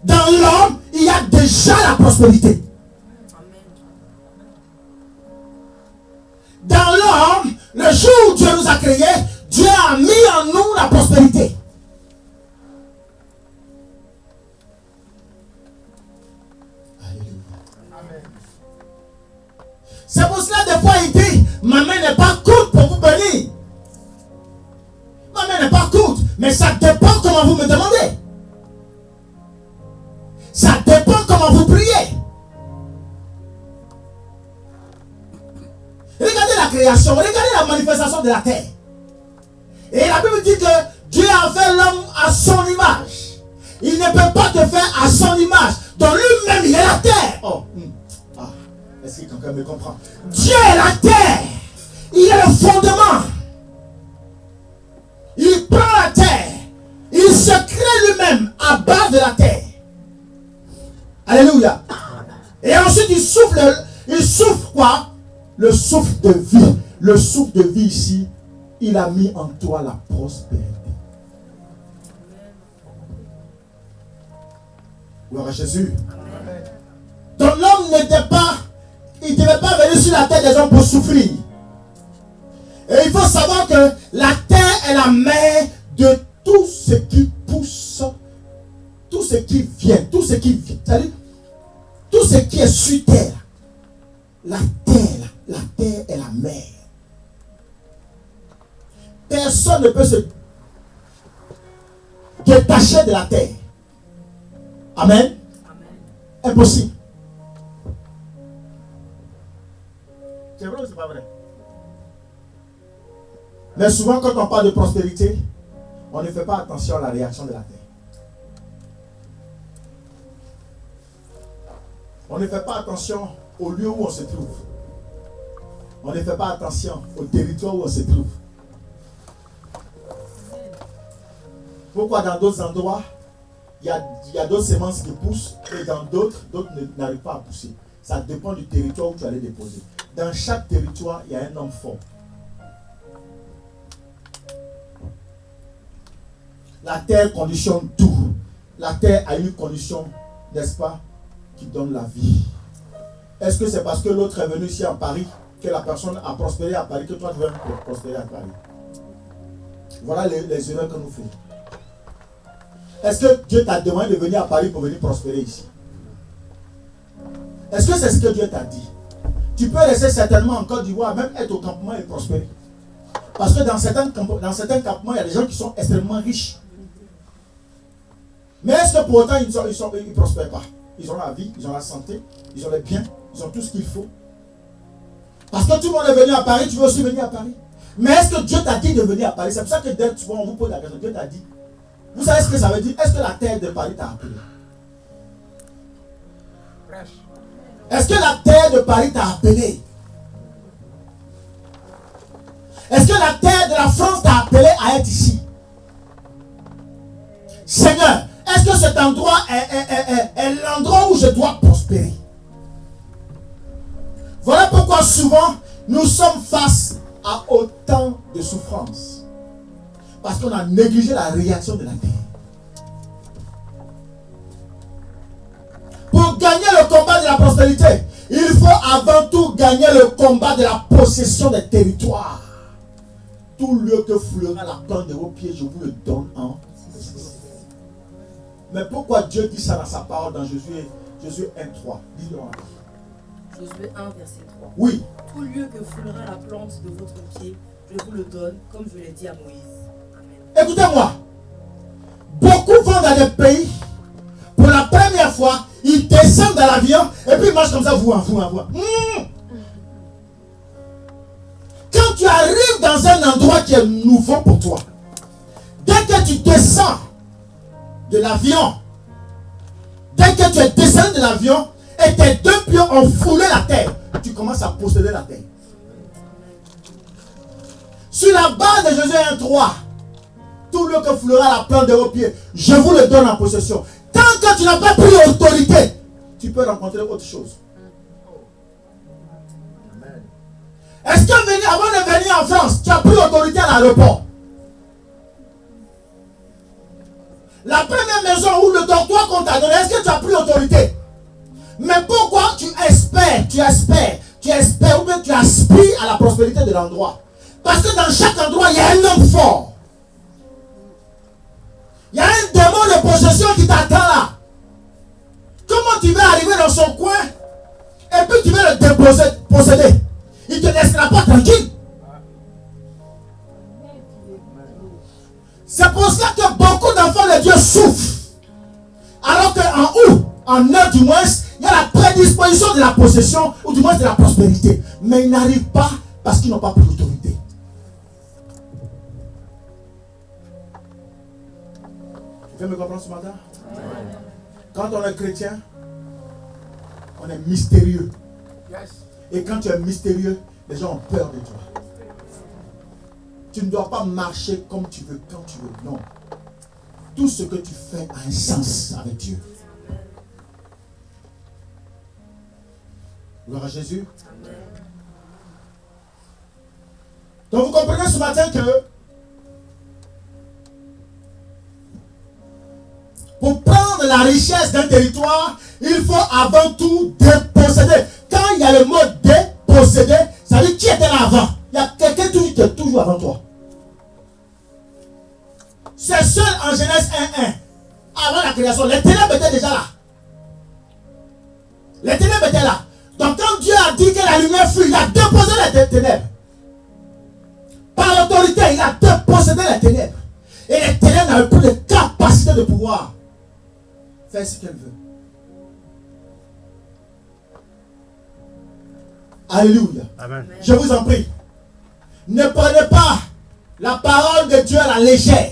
dans l'homme, il y a déjà la prospérité. Dans l'homme, le jour où Dieu nous a créés, Dieu a mis en nous la prospérité. Alléluia. C'est pour cela, des fois, il dit, ma main n'est pas courte pour vous bénir. Ma main n'est pas courte, mais ça dépend comment vous me demandez. Ça dépend comment vous priez. Regardez la création, regardez la manifestation de la terre. Et la Bible dit que Dieu a fait l'homme à son image. Il ne peut pas te faire à son image. Dans lui-même, il est la terre. Oh. Ah. Est-ce que quelqu'un me comprend? Dieu est la terre. Il est le fondement. Il prend la terre. Il se crée lui-même à base de la terre. Alléluia. Et ensuite, il souffle quoi? Le souffle de vie. Le souffle de vie ici, il a mis en toi la prospérité. Gloire à Jésus. Amen. Donc l'homme n'était pas, il ne devait pas venir sur la terre des hommes pour souffrir. Et il faut savoir que la terre est la mère de tout ce qui pousse, tout ce qui vient, tout ce qui vient. C'est-à-dire, tout ce qui est sur terre. La terre est la mère. Personne ne peut se détacher de la terre. Amen. Impossible. C'est vrai ou c'est pas vrai? Mais souvent, quand on parle de prospérité, on ne fait pas attention à la réaction de la terre. On ne fait pas attention au lieu où on se trouve. On ne fait pas attention au territoire où on se trouve. Pourquoi dans d'autres endroits, il y a d'autres semences qui poussent et dans d'autres n'arrivent pas à pousser. Ça dépend du territoire où tu vas les déposer. Dans chaque territoire, il y a un homme fort. La terre conditionne tout. La terre a une condition, n'est-ce pas, qui donne la vie. Est-ce que c'est parce que l'autre est venu ici à Paris que la personne a prospéré à Paris que toi tu veux prospérer à Paris? Voilà les erreurs que nous faisons. Est-ce que Dieu t'a demandé de venir à Paris pour venir prospérer ici? Est-ce que c'est ce que Dieu t'a dit? Tu peux rester certainement en Côte d'Ivoire, même être au campement et prospérer. Parce que dans certains campements, il y a des gens qui sont extrêmement riches. Mais est-ce que pour autant ils ne prospèrent pas? Ils ont la vie, ils ont la santé, ils ont les biens, ils ont tout ce qu'il faut. Parce que tout le monde est venu à Paris, tu veux aussi venir à Paris. Mais est-ce que Dieu t'a dit de venir à Paris? C'est pour ça que dès que on vous pose la question, Dieu t'a dit. Vous savez ce que ça veut dire? Est-ce que la terre de Paris t'a appelé? Est-ce que la terre de Paris t'a appelé? Est-ce que la terre de la France t'a appelé à être ici? Seigneur, est-ce que cet endroit est l'endroit où je dois prospérer? Voilà pourquoi souvent nous sommes face à autant de souffrances. Parce qu'on a négligé la réaction de la terre. Pour gagner le combat de la prospérité, il faut avant tout gagner le combat de la possession des territoires. Tout lieu que foulera la plante de vos pieds, je vous le donne en possession. Mais pourquoi Dieu dit ça dans sa parole dans Josué 1:3? Dis-le moi. Josué 1, verset 3. Oui. Tout lieu que foulera la plante de votre pied, je vous le donne, comme je l'ai dit à Moïse. Amen. Écoutez-moi. Beaucoup vont dans des pays. Pour la première fois, ils descendent dans l'avion et puis ils marchent comme ça, vous. Quand tu arrives dans un endroit qui est nouveau pour toi, dès que tu descends de l'avion, dès que tu es descendu de l'avion et tes deux pieds ont foulé la terre, tu commences à posséder la terre. Sur la base de Josué 1:3, tout lieu que foulera la plante de vos pieds, je vous le donne en possession. Tant que tu n'as pas pris autorité, tu peux rencontrer autre chose. Est-ce que avant de venir en France, tu as pris autorité à l'aéroport? La première maison ou le dortoir qu'on t'a donné, est-ce que tu as pris autorité? Mais pourquoi tu espères ou bien tu aspires à la prospérité de l'endroit? Parce que dans chaque endroit, il y a un homme fort. Il y a un démon de possession qui t'attend là. Comment tu vas arriver dans son coin veux le posséder, il ne te laissera pas tranquille. C'est pour cela que beaucoup d'enfants de Dieu souffrent. Alors en eux du moins, il y a la prédisposition de la possession, ou du moins de la prospérité. Mais ils n'arrivent pas parce qu'ils n'ont pas pris l'autorité. Tu veux me comprendre ce matin? Quand on est chrétien, on est mystérieux. Et quand tu es mystérieux, les gens ont peur de toi. Tu ne dois pas marcher comme tu veux, quand tu veux. Non. Tout ce que tu fais a un sens avec Dieu. Gloire à Jésus. Amen. Donc vous comprenez ce matin que pour prendre la richesse d'un territoire, il faut avant tout déposséder. Quand il y a le mot déposséder, ça veut dire qui était là avant. Il y a quelqu'un qui est toujours avant toi. C'est seul en Genèse 1:1. Avant la création, les ténèbres étaient déjà là. Les ténèbres étaient là. Donc quand Dieu a dit que la lumière fut, il a déposé les ténèbres. Par l'autorité, il a dépossédé les ténèbres. Et les ténèbres n'avaient plus de capacité de pouvoir faire ce qu'elles veulent. Alléluia. Amen. Je vous en prie. Ne prenez pas la parole de Dieu à la légère.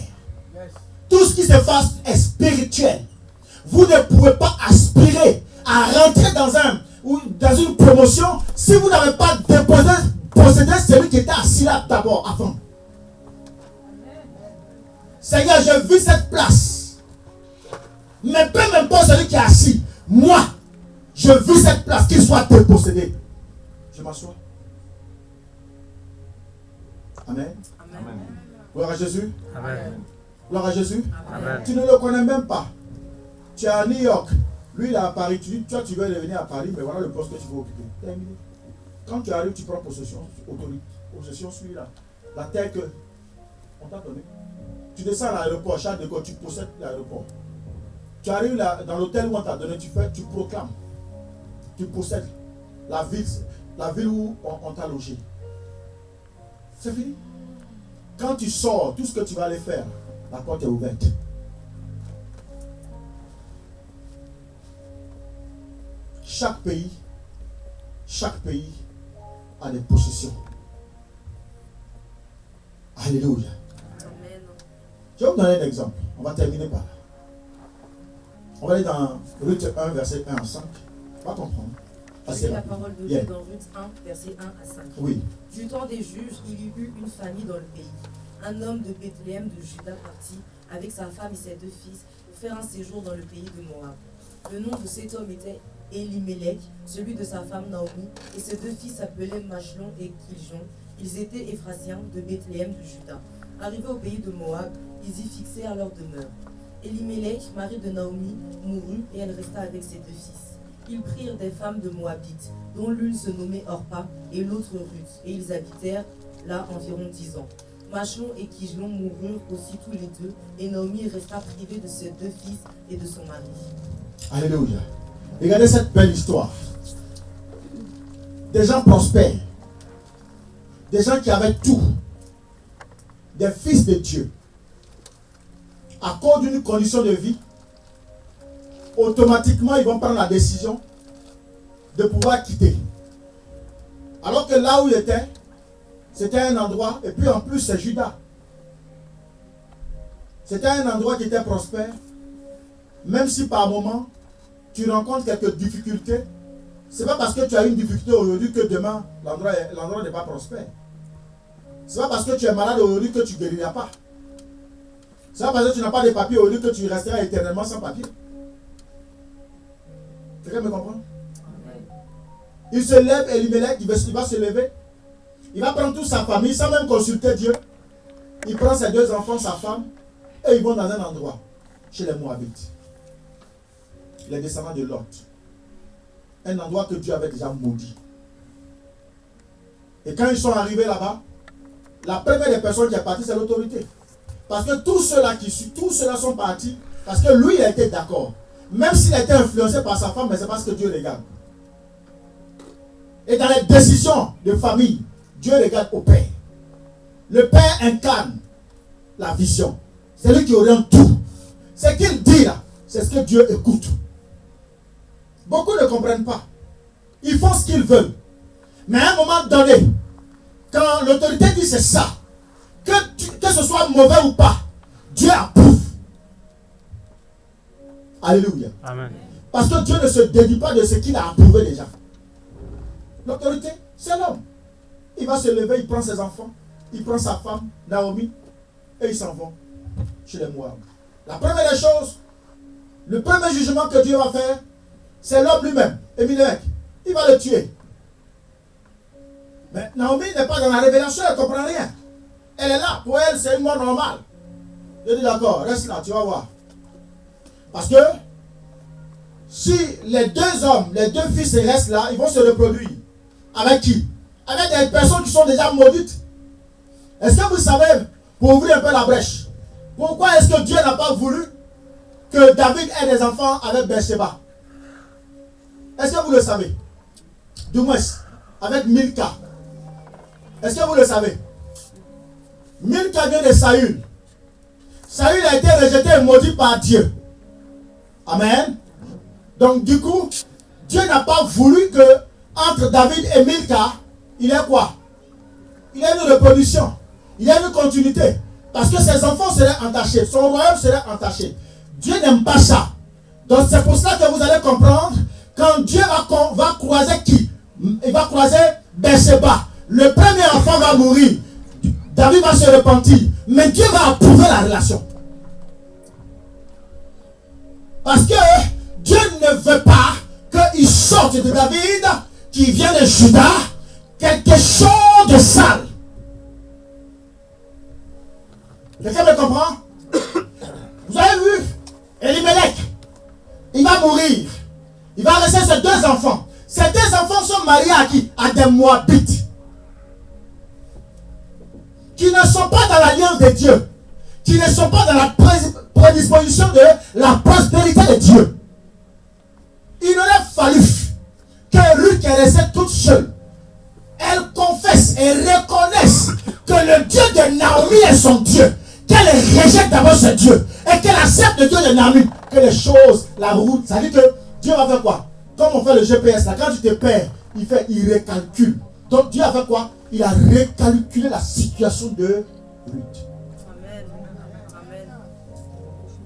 Tout ce qui se passe est spirituel. Vous ne pouvez pas aspirer à rentrer dans une promotion si vous n'avez pas possédé celui qui était assis là d'abord, avant. Seigneur, je vis cette place. Mais peu m'importe celui qui est assis. Moi, je vis cette place, qu'il soit dépossédé. Je m'assois. Amen. Amen. Gloire à Jésus. Amen. Gloire à Jésus. Amen. Tu ne le connais même pas. Tu es à New York. Lui, il est à Paris. Tu dis, toi, tu veux revenir à Paris, mais voilà le poste que tu veux occuper. Terminé. Quand tu arrives, tu prends possession, possession celui-là. La terre que on t'a donnée. Tu descends à l'aéroport, Charles de Gaulle, tu possèdes l'aéroport. Tu arrives là, dans l'hôtel où on t'a donné, tu proclames. Tu possèdes la ville où on t'a logé. C'est fini. Quand tu sors, tout ce que tu vas aller faire, la porte est ouverte. Chaque pays a des possessions. Alléluia. Amen. Je vais vous donner un exemple. On va terminer par là. On va aller dans Ruth 1, verset 1 à 5. On va comprendre. C'est la parole de Dieu dans Ruth 1, verset 1 à 5. Oui. Du temps des juges, il y eut une famille dans le pays. Un homme de Bethléem de Juda partit avec sa femme et ses 2 fils pour faire un séjour dans le pays de Moab. Le nom de cet homme était Elimelech, celui de sa femme Naomi, et ses 2 fils s'appelaient Machlon et Kiljon. Ils étaient Éphrasiens de Bethléem de Juda. Arrivés au pays de Moab, ils y fixèrent leur demeure. Elimelech, mari de Naomi, mourut et elle resta avec ses 2 fils. Ils prirent des femmes de Moabites, dont l'une se nommait Orpa et l'autre Ruth, et ils habitèrent là environ 10 ans. Machlon et Kiljon moururent aussi tous les 2, et Naomi resta privée de ses 2 fils et de son mari. Alléluia. Regardez cette belle histoire. Des gens prospères. Des gens qui avaient tout. Des fils de Dieu. À cause d'une condition de vie, automatiquement ils vont prendre la décision de pouvoir quitter. Alors que là où il était, c'était un endroit, et puis en plus c'est Juda. C'était un endroit qui était prospère. Même si par moment, tu rencontres quelques difficultés, ce n'est pas parce que tu as une difficulté aujourd'hui que demain, l'endroit n'est pas prospère. Ce n'est pas parce que tu es malade aujourd'hui que tu ne guériras pas. Ce n'est pas parce que tu n'as pas de papier aujourd'hui que tu resteras éternellement sans papier. Quelqu'un me comprend? Il se lève, Elimelech, il va se lever. Il va prendre toute sa famille sans même consulter Dieu. Il prend ses 2 enfants, sa femme, et ils vont dans un endroit, chez les Moabites. Les descendants de Lot. Un endroit que Dieu avait déjà maudit. Et quand ils sont arrivés là-bas, la première des personnes qui est partie, c'est l'autorité. Parce que tous ceux-là sont partis parce que lui, il a été d'accord. Même s'il a été influencé par sa femme, mais c'est parce que Dieu regarde. Et dans les décisions de famille, Dieu regarde au Père. Le Père incarne la vision. C'est lui qui oriente tout. Ce qu'il dit là, c'est ce que Dieu écoute. Beaucoup ne comprennent pas. Ils font ce qu'ils veulent. Mais à un moment donné, quand l'autorité dit c'est ça, que ce soit mauvais ou pas, Dieu approuve. Alléluia. Amen. Parce que Dieu ne se dédie pas de ce qu'il a approuvé déjà. L'autorité, c'est l'homme. Il va se lever, il prend ses enfants, il prend sa femme, Naomi, et ils s'en vont chez les Moab. La première des choses, le premier jugement que Dieu va faire, c'est l'homme lui-même, Elimelech. Il va le tuer. Mais Naomi n'est pas dans la révélation, elle ne comprend rien. Elle est là, pour elle, c'est une mort normale. Je dis d'accord, reste là, tu vas voir. Parce que si les deux hommes, les deux fils restent là, ils vont se reproduire. Avec qui? Avec des personnes qui sont déjà maudites. Est-ce que vous savez, pour ouvrir un peu la brèche, pourquoi est-ce que Dieu n'a pas voulu que David ait des enfants avec Bathsheba? Est-ce que vous le savez? Du moins, avec Milka. Est-ce que vous le savez? Milka vient de Saül. Saül a été rejeté et maudit par Dieu. Amen. Donc du coup, Dieu n'a pas voulu que entre David et Milka, il y ait quoi? Il y a une reproduction. Il y a une continuité. Parce que ses enfants seraient entachés. Son royaume serait entaché. Dieu n'aime pas ça. Donc c'est pour cela que vous allez comprendre, quand Dieu va croiser qui? Il va croiser Bathsheba. Le premier enfant va mourir. David va se repentir. Mais Dieu va approuver la relation. Parce que Dieu ne veut pas qu'il sorte de David, qui vient de Juda, quelque chose de sale. Quelqu'un me comprend? Vous avez vu Elimelech, il va mourir. Il va laisser ses deux enfants. Ces deux enfants sont mariés à qui? À des Moabites. Qui ne sont pas dans l'alliance de Dieu. Qui ne sont pas dans la prédisposition de la prospérité de Dieu. Il aurait fallu que Ruth, qui est restée toute seule, elle confesse et reconnaisse que le Dieu de Naomi est son Dieu. Qu'elle rejette d'abord ce Dieu. Et qu'elle accepte le Dieu de Naomi. Que les choses, la route, ça dit que Dieu va faire quoi? Comme on fait le GPS là, quand tu te perds, il recalcule. Donc Dieu a fait quoi? Il a recalculé la situation de Ruth. Amen. Amen.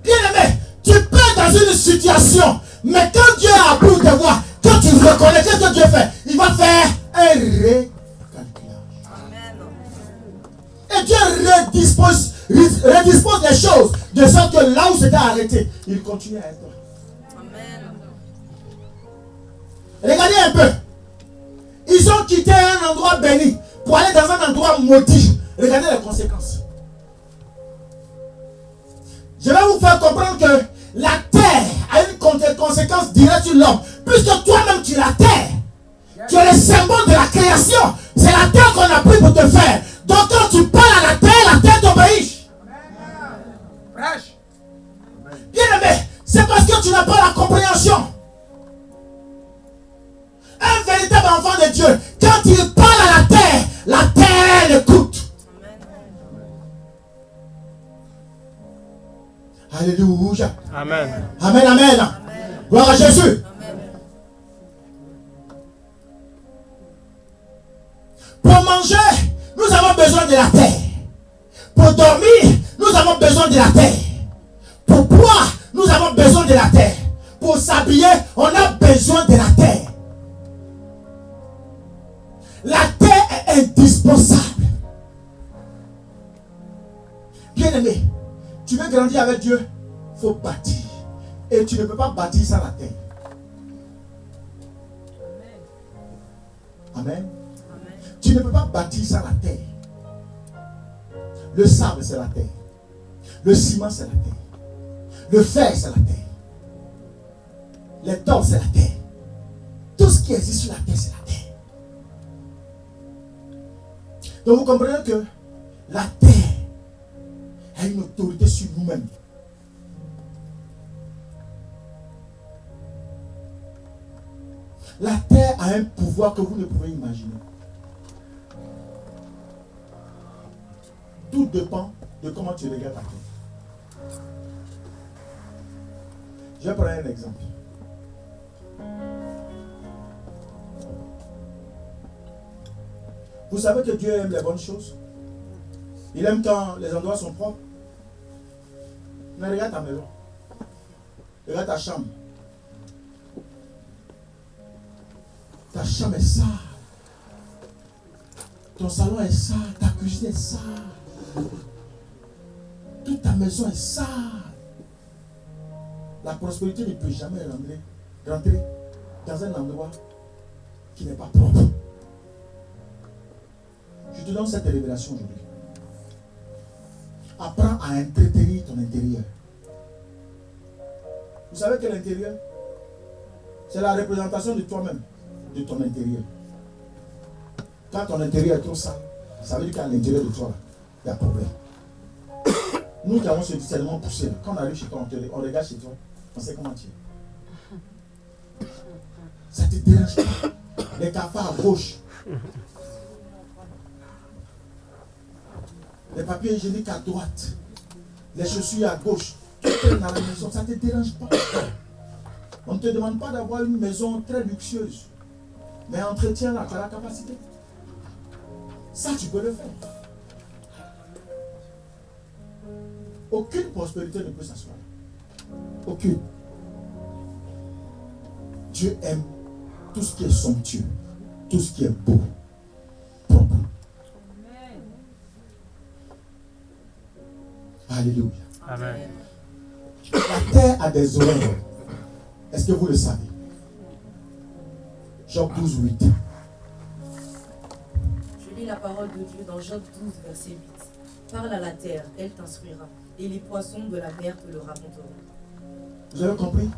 Bien aimé, tu perds dans une situation, mais quand Dieu a appris de voir, quand tu reconnais ce que Dieu fait, il va faire un recalculage. Amen. Et Dieu redispose les choses de sorte que là où c'était arrêté, il continue à être là. Amen. Regardez un peu. Ils ont quitté un endroit béni pour aller dans un endroit maudit. Regardez les conséquences. Je vais vous faire comprendre que la terre a une conséquence directe sur l'homme. Puisque toi-même tu es la terre. Tu es le symbole de la création. C'est la terre qu'on a pris pour te faire. Donc quand tu parles à la terre t'obéit. Bien aimé, c'est parce que tu n'as pas la compréhension. Un véritable enfant de Dieu, quand il parle à la terre l'écoute. Alléluia. Amen. Amen, amen. Gloire à Jésus. Pour manger, nous avons besoin de la terre. Pour dormir, nous avons besoin de la terre. Pour boire, nous avons besoin de la terre. Pour s'habiller, on a besoin de la terre. La terre est indispensable. Bien aimé, tu veux grandir avec Dieu, il faut bâtir. Et tu ne peux pas bâtir sans la terre. Amen. Tu ne peux pas bâtir sans la terre. Le sable, c'est la terre. Le ciment, c'est la terre. Le fer, c'est la terre. Les torts, c'est la terre. Tout ce qui existe sur la terre, c'est la terre. Donc vous comprenez que la terre a une autorité sur nous-mêmes. La terre a un pouvoir que vous ne pouvez imaginer. Tout dépend de comment tu regardes la terre. Je vais prendre un exemple. Vous savez que Dieu aime les bonnes choses. Il aime quand les endroits sont propres. Mais regarde ta maison. Regarde ta chambre. Ta chambre est sale. Ton salon est sale. Ta cuisine est sale. Toute ta maison est sale. La prospérité ne peut jamais rentrer dans un endroit qui n'est pas propre. Je te donne cette révélation aujourd'hui. Apprends à entretenir ton intérieur. Vous savez que l'intérieur, c'est la représentation de toi-même, de ton intérieur. Quand ton intérieur est trop sale, ça veut dire qu'à l'intérieur de toi, il y a problème. Nous qui avons ce discernement poussé, quand on arrive chez toi, on regarde chez toi, on sait comment tu es. Ça te dérange pas. Les cafards à gauche. Les papiers hygiéniques à droite. Les chaussures à gauche. Tout est dans la maison. Ça ne te dérange pas. On ne te demande pas d'avoir une maison très luxueuse. Mais entretiens-la, tu as la capacité. Ça, tu peux le faire. Aucune prospérité ne peut s'asseoir. Aucune. Dieu aime tout ce qui est somptueux, tout ce qui est beau, propre. Amen. Alléluia. Amen. La terre a des oreilles. Est-ce que vous le savez? Job 12, 8. Je lis la parole de Dieu dans Job 12, verset 8. Parle à la terre, elle t'instruira, et les poissons de la mer te le raconteront. Vous avez compris?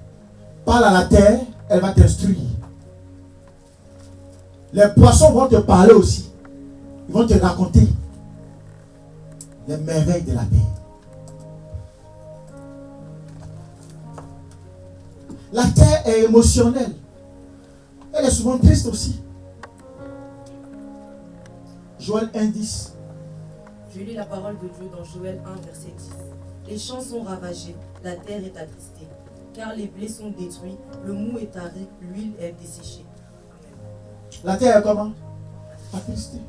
Parle à la terre, elle va t'instruire. Les poissons vont te parler aussi. Ils vont te raconter les merveilles de la terre. La terre est émotionnelle. Elle est souvent triste aussi. Joël 1:10. Je lis la parole de Dieu dans Joël 1, verset 10. Les champs sont ravagés, la terre est attristée, car les blés sont détruits, le mou est taré, l'huile est desséchée. Amen. La terre est comment? Attristée.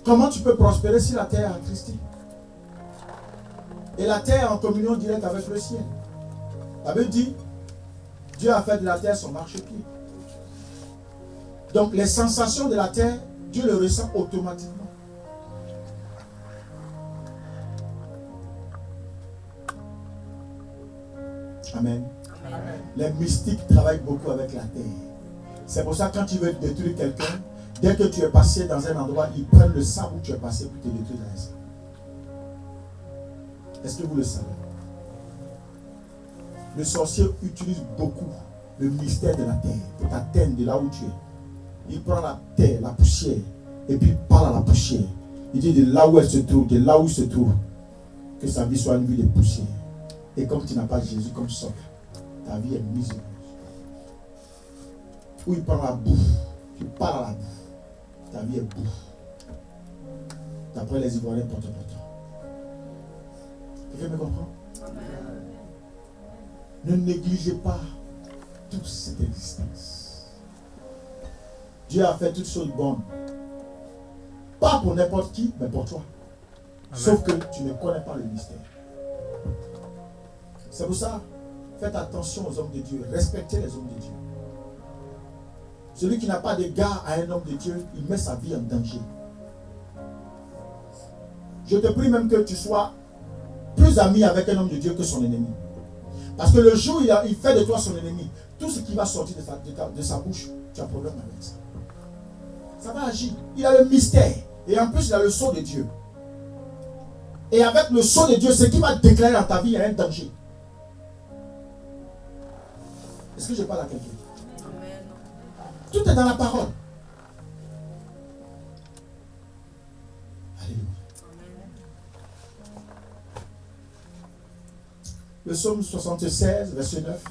Comment tu peux prospérer si la terre est attristée? Et la terre est en communion directe avec le ciel. La Bible dit, Dieu a fait de la terre son marchepied. Donc les sensations de la terre, Dieu le ressent automatiquement. Amen. Amen. Les mystiques travaillent beaucoup avec la terre. C'est pour ça que quand tu veux détruire quelqu'un, dès que tu es passé dans un endroit, ils prennent le sang où tu es passé pour te détruire dans un sang. Est-ce que vous le savez? Le sorcier utilise beaucoup le mystère de la terre pour t'atteindre de là où tu es. Il prend la terre, la poussière, et puis il parle à la poussière. Il dit de là où elle se trouve, de là où il se trouve, que sa vie soit une vie de poussière. Et comme tu n'as pas Jésus comme socle, ta vie est miséreuse. Ou il prend la bouffe, tu parles à la bouffe, ta vie est bouffe. D'après les Ivoiriens porte-porte. Quelqu'un me comprend? Ne négligez pas toute cette existence. Dieu a fait toutes choses bonnes. Pas pour n'importe qui, mais pour toi. Amen. Sauf que tu ne connais pas le mystère. C'est pour ça, faites attention aux hommes de Dieu. Respectez les hommes de Dieu. Celui qui n'a pas d'égard à un homme de Dieu, il met sa vie en danger. Je te prie même que tu sois plus ami avec un homme de Dieu que son ennemi. Parce que le jour où il fait de toi son ennemi, tout ce qui va sortir de sa bouche, tu as problème avec ça. Ça va agir. Il a le mystère. Et en plus, il a le sceau de Dieu. Et avec le sceau de Dieu, ce qui va déclarer dans ta vie, il y a un danger. Est-ce que je parle à quelqu'un? Amen. Tout est dans la parole. Alléluia. Le psaume 76, verset 9.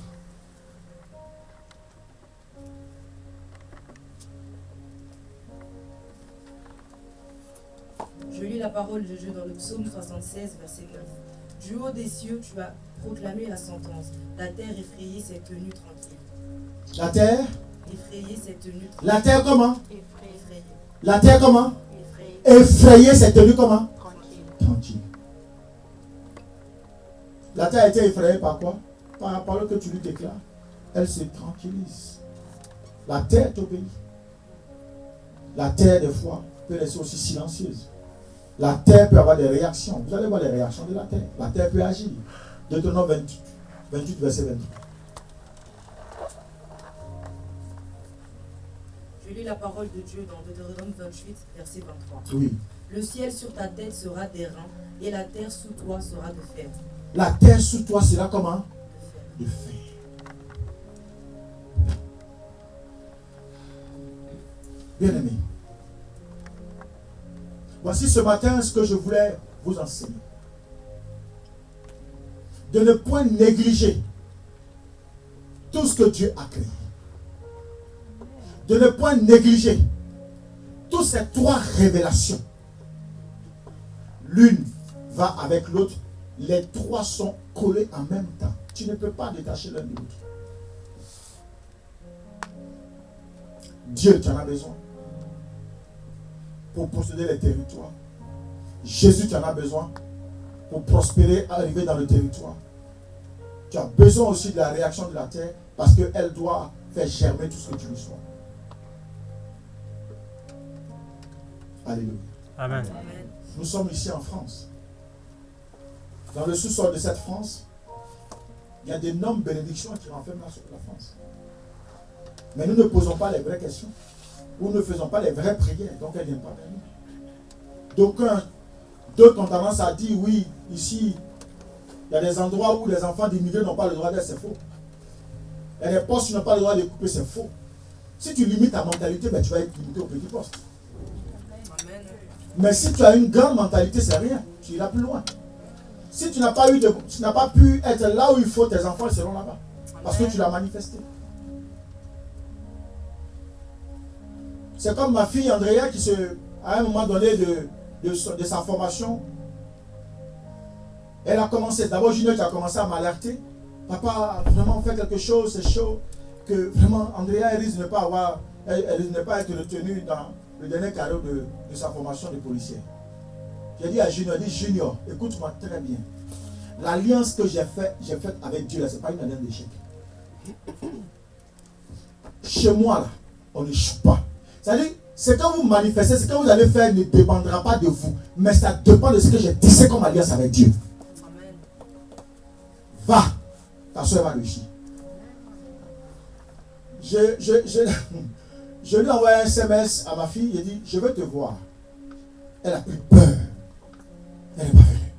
Je lis la parole de Dieu dans le psaume 76, verset 9. Du haut des cieux, tu as proclamé la sentence. La terre effrayée s'est tenue tranquille. La terre? Effrayée s'est tenue tranquille. La terre comment? Effrayée. La terre comment? Effrayée. Effrayée s'est tenue comment? Tranquille. Tranquille. La terre a été effrayée par quoi? Par la parole que tu lui déclares. Elle se tranquillise. La terre t'obéit. La terre, des fois, peut rester aussi silencieuse. La terre peut avoir des réactions. Vous allez voir les réactions de la terre. La terre peut agir. Deutéronome 28, verset 23. Je lis la parole de Dieu dans Deutéronome 28, verset 23. Oui. Le ciel sur ta tête sera d'airain et la terre sous toi sera de fer. La terre sous toi sera comment? De fer. De fer. Bien-aimé, voici ce matin ce que je voulais vous enseigner. De ne point négliger tout ce que Dieu a créé. De ne point négliger toutes ces trois révélations. L'une va avec l'autre. Les trois sont collés en même temps. Tu ne peux pas détacher l'un de l'autre. Dieu, tu en as besoin pour posséder les territoires. Jésus, tu en as besoin pour prospérer, arriver dans le territoire. Tu as besoin aussi de la réaction de la terre parce qu'elle doit faire germer tout ce que tu lui sois. Alléluia. Amen. Amen. Nous sommes ici en France. Dans le sous-sol de cette France, il y a d'énormes bénédictions qui renferment la France. Mais nous ne posons pas les vraies questions. Nous ne faisons pas les vraies prières. Donc elles ne viennent pas vers nous. D'autres ont tendance à dire, oui, ici, il y a des endroits où les enfants d'immigrés n'ont pas le droit d'être, c'est faux. Il y a des postes qui n'ont pas le droit de couper, c'est faux. Si tu limites ta mentalité, ben, tu vas être limité au petit poste. Amen. Mais si tu as une grande mentalité, c'est rien. Tu iras plus loin. Si tu n'as pas pu être là où il faut, tes enfants seront là-bas. Parce que tu l'as manifesté. C'est comme ma fille Andrea qui à un moment donné de sa formation, elle a commencé, d'abord Junior qui a commencé à m'alerter. Papa, vraiment fais quelque chose, c'est chaud. Que vraiment Andrea elle risque de ne pas être retenue dans le dernier carreau de sa formation de policier. J'ai dit à Junior, Junior, écoute-moi très bien. L'alliance que j'ai faite avec Dieu, ce n'est pas une alliance d'échec. Chez moi, là, on ne joue pas. C'est-à-dire, ce que vous manifestez, ce que vous allez faire ne dépendra pas de vous. Mais ça dépend de ce que j'ai tissé comme alliance avec Dieu. Amen. Va, ta soeur va réussir. Je lui ai envoyé un SMS à ma fille, il a dit, je veux te voir. Elle a pris peur. Elle n'est pas venue.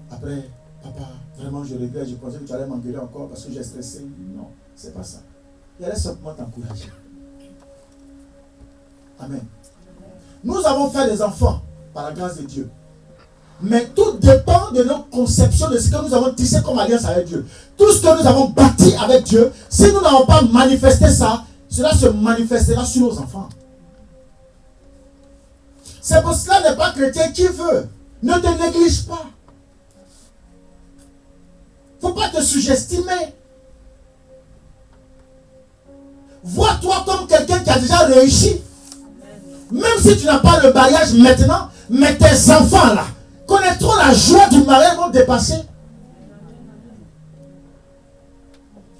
Après, papa, vraiment je regrette, je pensais que tu allais m'engueuler encore parce que j'ai stressé. Non, c'est pas ça. Il allait simplement t'encourager. Amen. Nous avons fait des enfants par la grâce de Dieu. Mais tout dépend de notre conception de ce que nous avons tissé comme alliance avec Dieu. Tout ce que nous avons bâti avec Dieu, si nous n'avons pas manifesté ça, cela se manifestera sur nos enfants. C'est pour cela n'est pas chrétien qui veut. Ne te néglige pas. Il ne faut pas te sous-estimer. Vois-toi comme quelqu'un qui a déjà réussi. Même si tu n'as pas le mariage maintenant, mais tes enfants là connaîtront la joie du mariage, vont dépasser.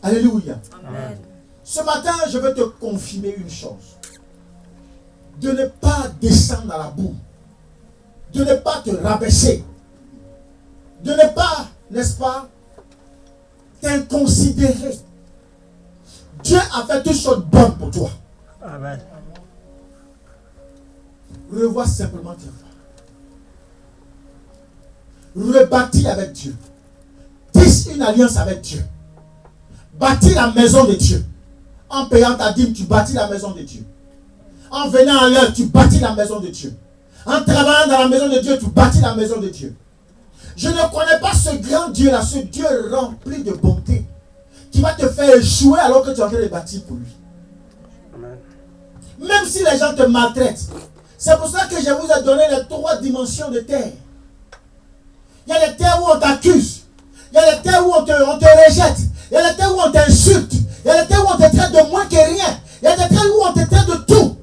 Alléluia. Amen. Ce matin, je veux te confirmer une chose. De ne pas descendre dans la boue. De ne pas te rabaisser. De ne pas, n'est-ce pas, t'inconsidérer. Dieu a fait toutes choses bonnes pour toi. Amen. Revois simplement tes voies. Rebâtis avec Dieu. Tisse une alliance avec Dieu. Bâtis la maison de Dieu. En payant ta dîme, tu bâtis la maison de Dieu. En venant à l'heure, tu bâtis la maison de Dieu. En travaillant dans la maison de Dieu, tu bâtis la maison de Dieu. Je ne connais pas ce grand Dieu-là, ce Dieu rempli de bonté, qui va te faire échouer alors que tu es en train de bâtir pour lui. Amen. Même si les gens te maltraitent. C'est pour ça que je vous ai donné les 3 dimensions de terre. Il y a les terres où on t'accuse. Il y a les terres où on te rejette. Il y a les terres où on t'insulte. Il y a les terres où on te traite de moins que rien. Il y a des terres où on te traite de tout.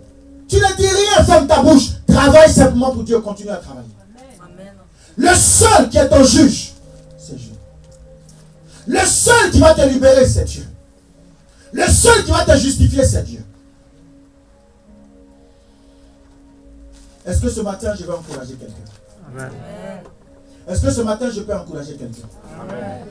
Tu ne dis rien, ferme ta bouche. Travaille simplement pour Dieu, continue à travailler. Amen. Le seul qui est ton juge, c'est Dieu. Le seul qui va te libérer, c'est Dieu. Le seul qui va te justifier, c'est Dieu. Est-ce que ce matin, je vais encourager quelqu'un? Amen. Est-ce que ce matin, je peux encourager quelqu'un? Amen.